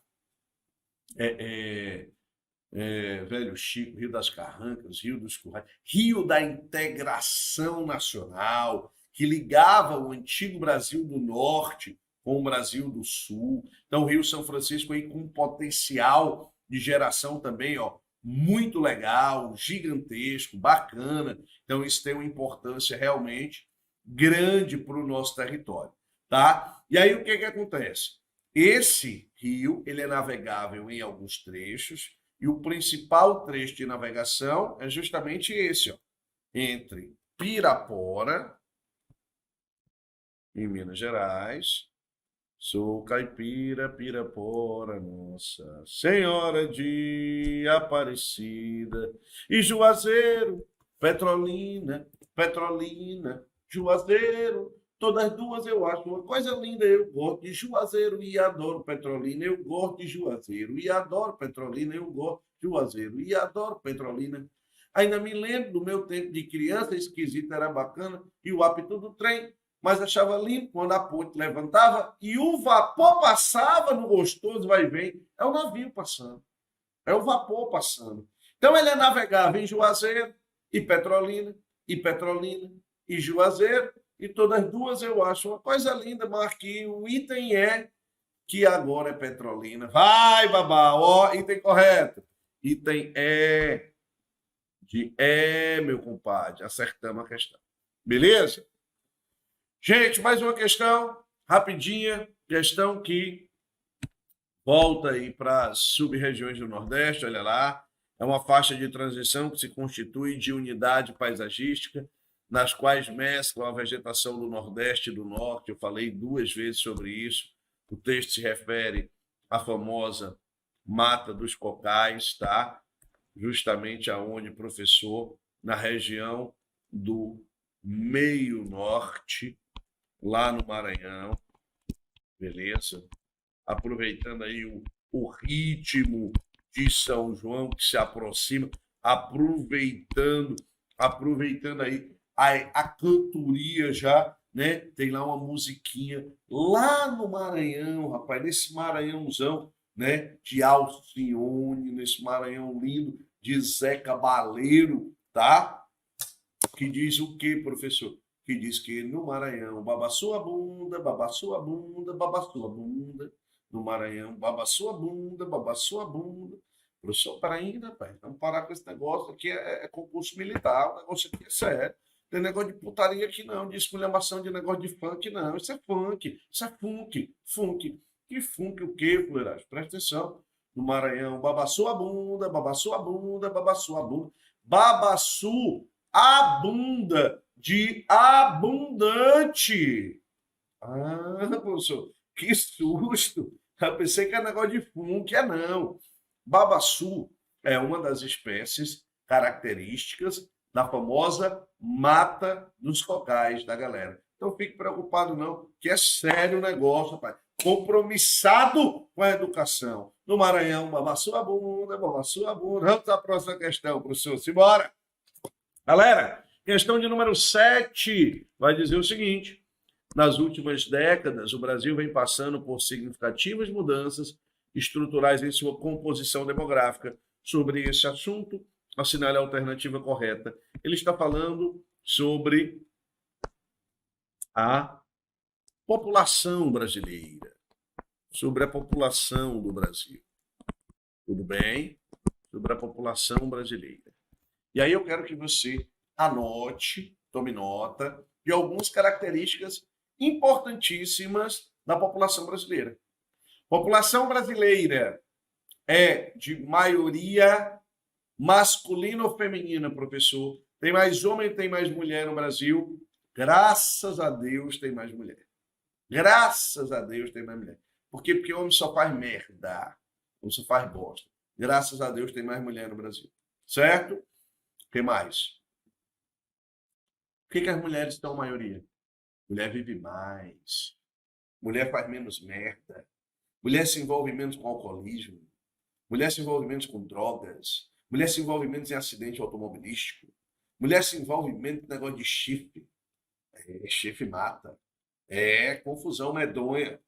Velho Chico, Rio das Carrancas, Rio dos Currais, Rio da Integração Nacional, que ligava o antigo Brasil do Norte com o Brasil do Sul. Então, o Rio São Francisco aí com um potencial de geração também, ó, muito legal, gigantesco, bacana. Então, isso tem uma importância realmente grande para o nosso território, tá? E aí, o que que acontece? Esse rio, ele é navegável em alguns trechos, e o principal trecho de navegação é justamente esse, ó, entre Pirapora, em Minas Gerais. Sou caipira, Pirapora, Nossa Senhora de Aparecida. E Juazeiro, Petrolina, Petrolina, Juazeiro. Todas duas eu acho uma coisa linda. Eu gosto de Juazeiro e adoro Petrolina. Eu gosto de Juazeiro e adoro Petrolina. Eu gosto de Juazeiro e adoro Petrolina. Ainda me lembro do meu tempo de criança, esquisito, era bacana, e o apito do trem, mas achava limpo quando a ponte levantava e o vapor passava no gostoso vai e vem. É o navio passando, é o vapor passando. Então ele é navegável em Juazeiro e Petrolina, e Petrolina, e Juazeiro, e todas duas eu acho uma coisa linda, mas aqui o item é que agora é Petrolina. Vai, babá, ó, item correto. Item meu compadre. Acertamos a questão. Beleza? Gente, mais uma questão, rapidinha, questão que volta aí para as sub-regiões do Nordeste, olha lá, é uma faixa de transição que se constitui de unidade paisagística, nas quais mesclam a vegetação do Nordeste e do Norte, eu falei 2 vezes sobre isso, o texto se refere à famosa Mata dos Cocais, tá? Justamente aonde, professor, na região do meio norte, lá no Maranhão, beleza? Aproveitando aí o ritmo de São João que se aproxima, aproveitando aí a cantoria já né? Tem lá uma musiquinha lá no Maranhão, rapaz, nesse Maranhãozão, né? De Alcione, nesse Maranhão lindo, de Zé Cabaleiro, tá? Que diz o quê, professor? Que diz que no Maranhão, baba sua bunda, baba sua bunda, baba sua bunda. No Maranhão, baba sua bunda, baba sua bunda. Professor, para ainda, rapaz, vamos parar com esse negócio aqui, é concurso militar, o negócio aqui é sério. Tem negócio de putaria aqui não, de esculhambação de negócio de funk não, isso é funk, isso é funk, funk. Que funk o quê, fuleiragem? Presta atenção. No Maranhão, baba sua bunda, baba sua bunda, baba sua bunda. Babaçu abunda de abundante. Ah, professor, que susto! Eu pensei que era negócio de funk, é não. Babaçu é uma das espécies características da famosa mata dos cocais da galera. Então fique preocupado não, que é sério o negócio, rapaz. Compromissado com a educação. No Maranhão, babaçu a bunda, babaçu a bunda. Vamos à próxima questão, professor. Simbora! Galera, questão de número 7 vai dizer o seguinte: nas últimas décadas, o Brasil vem passando por significativas mudanças estruturais em sua composição demográfica. Sobre esse assunto, assinale a alternativa correta. Ele está falando sobre a população brasileira, sobre a população do Brasil. Tudo bem? Sobre a população brasileira. E aí eu quero que você anote, tome nota de algumas características importantíssimas da população brasileira. População brasileira é de maioria masculina ou feminina, professor? Tem mais homem, tem mais mulher no Brasil? Graças a Deus tem mais mulher. Graças a Deus tem mais mulher. Por quê? Porque o homem só faz merda. O homem só faz bosta. Graças a Deus tem mais mulher no Brasil. Certo? O que mais? Por que as mulheres estão maioria? Mulher vive mais. Mulher faz menos merda. Mulher se envolve menos com alcoolismo. Mulher se envolve menos com drogas. Mulher se envolve menos em acidente automobilístico. Mulher se envolve menos em negócio de chifre. Chifre mata. Confusão medonha.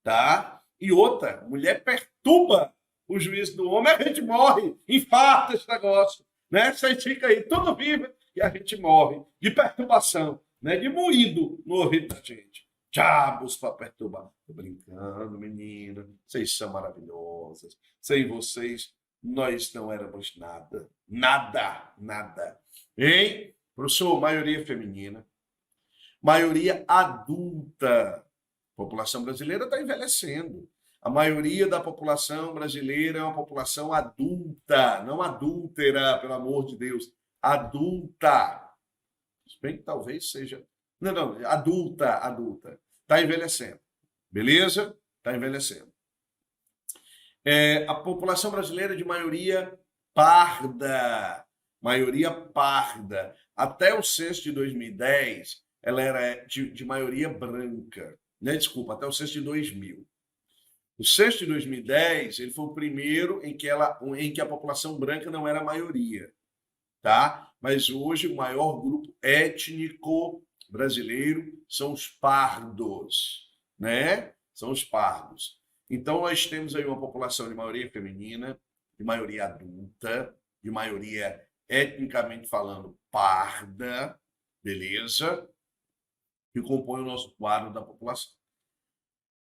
Tá? E outra, mulher perturba o juízo do homem, a gente morre, infarta esse negócio. Né? Você fica aí tudo vivo e a gente morre de perturbação, né? De moído no ouvido da gente. Diabos para perturbar. Tô brincando, menina. Vocês são maravilhosas. Sem vocês, nós não éramos nada. Nada, nada. Hein? Professor, maioria feminina. Maioria adulta. A população brasileira está envelhecendo. A maioria da população brasileira é uma população adulta, não adúltera, pelo amor de Deus. Adulta. Se bem que talvez seja. Não, adulta, adulta. Está envelhecendo. Beleza? Está envelhecendo. A população brasileira é de maioria parda. Maioria parda. Até o censo de 2010, ela era de maioria branca. Né? Desculpa, até o censo de 2000. O censo de 2010 ele foi o primeiro em que a população branca não era a maioria. Tá? Mas hoje o maior grupo étnico brasileiro são os pardos, né? São os pardos. Então nós temos aí uma população de maioria feminina, de maioria adulta, de maioria etnicamente falando parda, beleza? Que compõe o nosso quadro da população.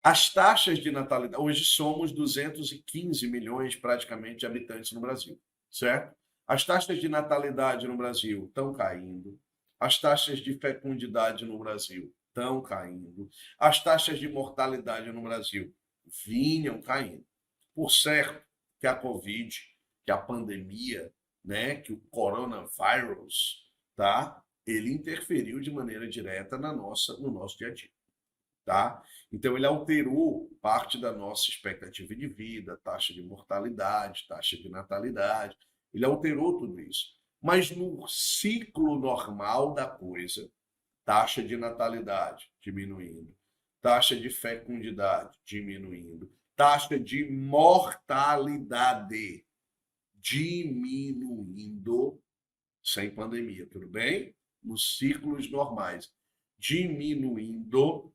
As taxas de natalidade, hoje somos 215 milhões praticamente de habitantes no Brasil, certo? As taxas de natalidade no Brasil estão caindo, as taxas de fecundidade no Brasil estão caindo, as taxas de mortalidade no Brasil vinham caindo. Por certo que a Covid, que a pandemia, né, que o coronavírus, tá? Ele interferiu de maneira direta no nosso dia a dia. Tá? Então, ele alterou parte da nossa expectativa de vida, taxa de mortalidade, taxa de natalidade, ele alterou tudo isso. Mas no ciclo normal da coisa, taxa de natalidade diminuindo, taxa de fecundidade diminuindo, taxa de mortalidade diminuindo, sem pandemia, tudo bem? Nos ciclos normais. diminuindo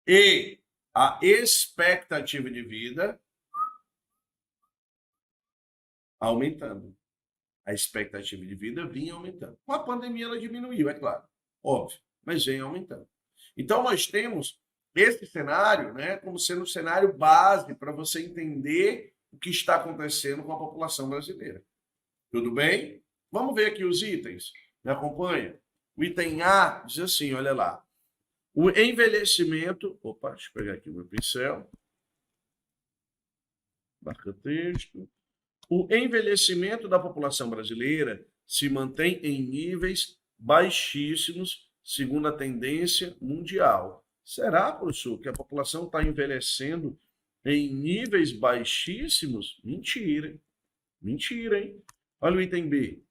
e a expectativa de vida aumentando. A expectativa de vida vinha aumentando. Com a pandemia ela diminuiu, é claro, óbvio, mas vem aumentando. Então nós temos esse cenário, né, como sendo o cenário base para você entender o que está acontecendo com a população brasileira. Tudo bem? Vamos ver aqui os itens. Me acompanha? O item A diz assim, olha lá. O envelhecimento... Opa, deixa eu pegar aqui o meu pincel. Marca texto. O envelhecimento da população brasileira se mantém em níveis baixíssimos, segundo a tendência mundial. Será, professor, que a população está envelhecendo em níveis baixíssimos? Mentira. Mentira, hein? Olha o item B.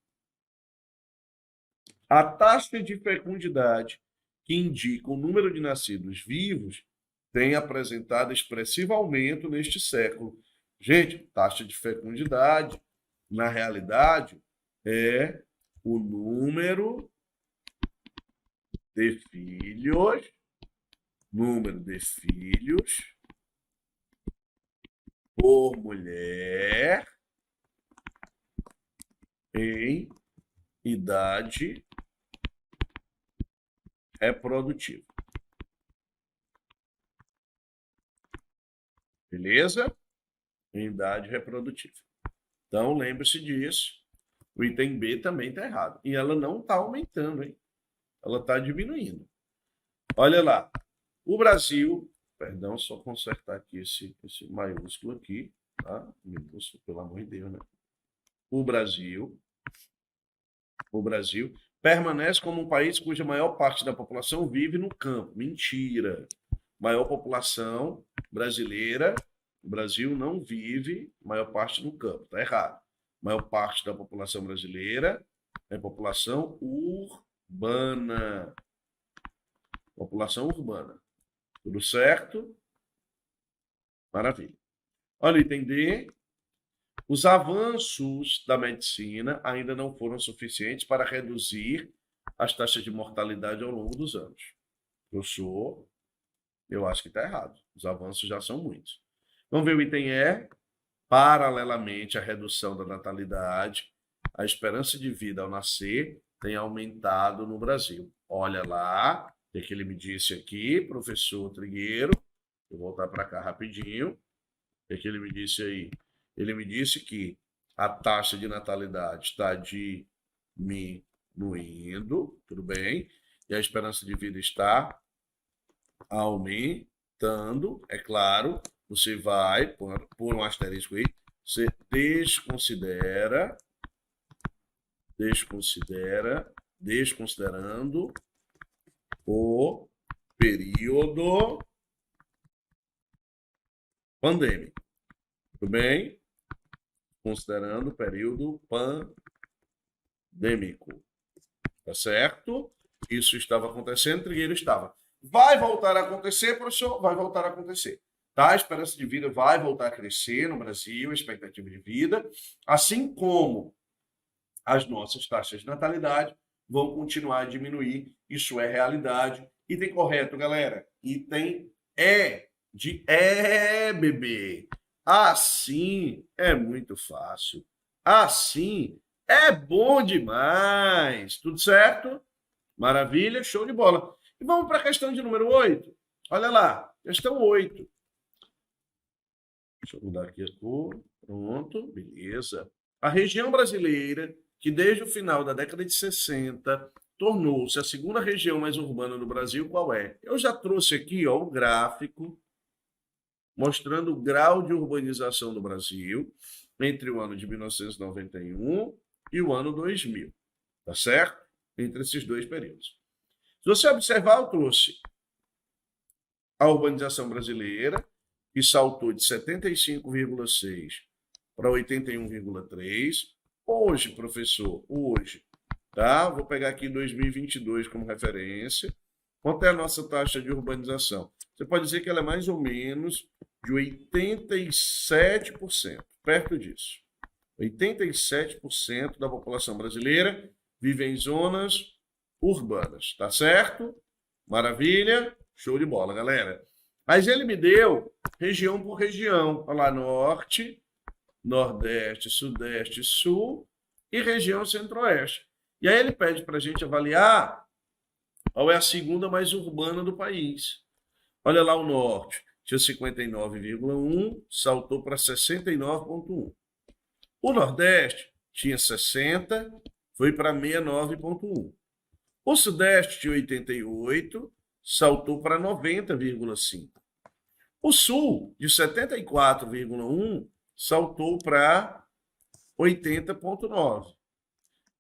A taxa de fecundidade, que indica o número de nascidos vivos, tem apresentado expressivo aumento neste século. Gente, taxa de fecundidade, na realidade, é o número de filhos por mulher em idade reprodutiva. Beleza? Em idade reprodutiva. Então, lembre-se disso. O item B também está errado. E ela não está aumentando, hein? Ela está diminuindo. Olha lá. O Brasil... Perdão, só consertar aqui esse maiúsculo aqui. Tá? Minúsculo, pelo amor de Deus, né? O Brasil permanece como um país cuja maior parte da população vive no campo. Mentira. Maior população brasileira, o Brasil não vive maior parte no campo. Está errado. Maior parte da população brasileira é população urbana. População urbana. Tudo certo? Maravilha. Olha o item D. Os avanços da medicina ainda não foram suficientes para reduzir as taxas de mortalidade ao longo dos anos. Eu acho que está errado. Os avanços já são muitos. Vamos ver o item E. Paralelamente à redução da natalidade, a esperança de vida ao nascer tem aumentado no Brasil. Olha lá, o que ele me disse aqui, professor Trigueiro. Vou voltar para cá rapidinho. O que ele me disse aí? Ele me disse que a taxa de natalidade está diminuindo, tudo bem? E a esperança de vida está aumentando, é claro. Você vai, por um asterisco aí, você desconsiderando o período pandêmico. Tudo bem? Considerando o período pandêmico. Tá certo? Isso estava acontecendo, Trigueiro estava. Vai voltar a acontecer, professor? Vai voltar a acontecer. Tá? A esperança de vida vai voltar a crescer no Brasil, a expectativa de vida, assim como as nossas taxas de natalidade vão continuar a diminuir. Isso é realidade. Item correto, galera. Item E de bebê. Assim é muito fácil. Assim é bom demais. Tudo certo? Maravilha, show de bola. E vamos para a questão de número 8. Olha lá, questão 8. Deixa eu mudar aqui a cor. Pronto, beleza. A região brasileira, que desde o final da década de 60 tornou-se a segunda região mais urbana do Brasil, qual é? Eu já trouxe aqui ó, o gráfico mostrando o grau de urbanização do Brasil entre o ano de 1991 e o ano 2000. Tá certo? Entre esses dois períodos. Se você observar, eu trouxe a urbanização brasileira, que saltou de 75,6 para 81,3. Hoje, professor, tá? Vou pegar aqui 2022 como referência. Quanto é a nossa taxa de urbanização? Você pode dizer que ela é mais ou menos de 87%, perto disso. 87% da população brasileira vive em zonas urbanas, tá certo? Maravilha? Show de bola, galera. Mas ele me deu região por região. Olha lá, norte, nordeste, sudeste, sul e região centro-oeste. E aí ele pede para a gente avaliar qual é a segunda mais urbana do país. Olha lá o norte, tinha 59,1, saltou para 69,1. O nordeste tinha 60, foi para 69,1. O sudeste tinha 88, saltou para 90,5. O sul, de 74,1, saltou para 80,9.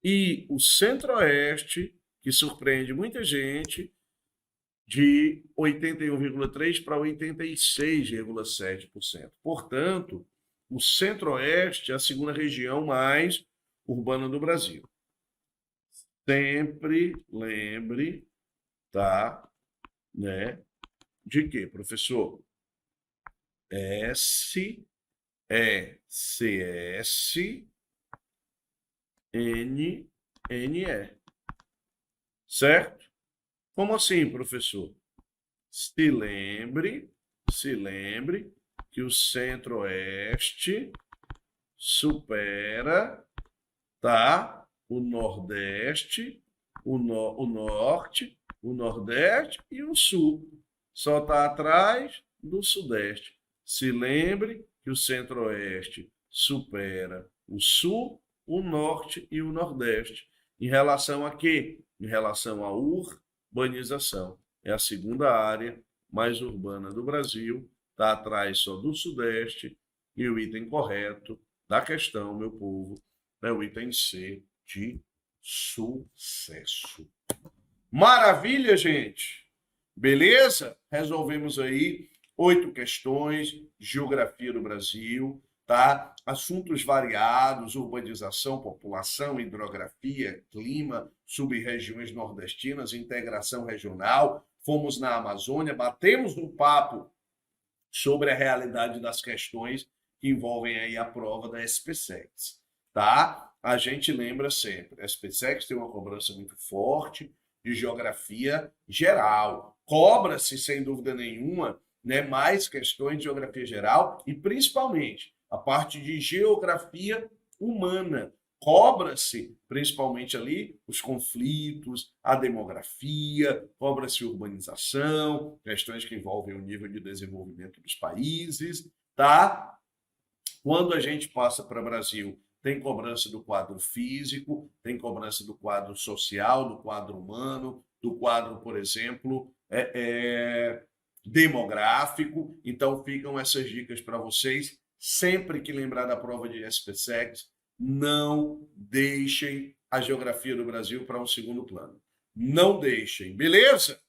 E o centro-oeste, que surpreende muita gente, de 81,3% para 86,7%. Portanto, o centro-oeste é a segunda região mais urbana do Brasil. Sempre lembre, tá? Né? De quê, professor? S, E, C, S, N, N, E. Certo? Como assim, professor? Se lembre que o centro-oeste supera, tá? O nordeste, o norte, o nordeste e o sul. Só está atrás do sudeste. Se lembre que o centro-oeste supera o sul, o norte e o nordeste. Em relação a quê? Em relação à urbanização. É a segunda área mais urbana do Brasil, está atrás só do sudeste, e o item correto da questão, meu povo, é o item C de sucesso. Maravilha, gente! Beleza? Resolvemos aí 8 questões de geografia do Brasil, tá? Assuntos variados, urbanização, população, hidrografia, clima, sub-regiões nordestinas, integração regional. Fomos na Amazônia, batemos um papo sobre a realidade das questões que envolvem aí a prova da SPSEC, tá? A gente lembra sempre, a SPSEC tem uma cobrança muito forte de geografia geral. Cobra-se, sem dúvida nenhuma, né, mais questões de geografia geral e, principalmente, a parte de geografia humana. Cobra-se, principalmente ali, os conflitos, a demografia, cobra-se urbanização, questões que envolvem o nível de desenvolvimento dos países, tá? Quando a gente passa para o Brasil, tem cobrança do quadro físico, tem cobrança do quadro social, do quadro humano, do quadro, por exemplo, demográfico. Então, ficam essas dicas para vocês. Sempre que lembrar da prova de SPSEC, não deixem a geografia do Brasil para um segundo plano. Não deixem, beleza?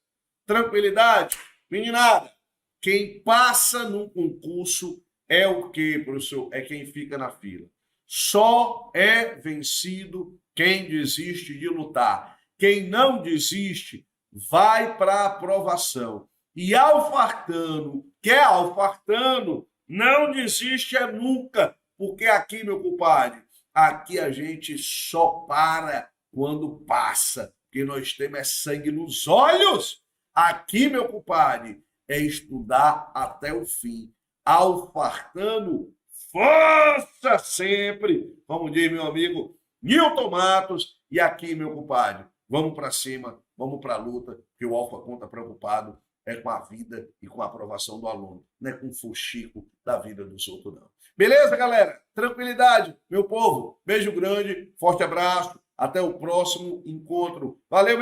Tranquilidade? Meninada, quem passa num concurso é o quê, professor? É quem fica na fila. Só é vencido quem desiste de lutar. Quem não desiste vai para a aprovação. E alfartano, que é alfartano, não desiste nunca, porque aqui, meu compadre, aqui a gente só para quando passa, porque nós temos sangue nos olhos. Aqui, meu compadre, é estudar até o fim. Alfartano, força sempre! Como diz meu amigo Nilton Matos. E aqui, meu compadre, vamos para cima, vamos para a luta, que o Alfa Conta preocupado com a vida e com a aprovação do aluno, não é com o fuxico da vida dos outros, não. Beleza, galera? Tranquilidade, meu povo. Beijo grande, forte abraço, até o próximo encontro. Valeu,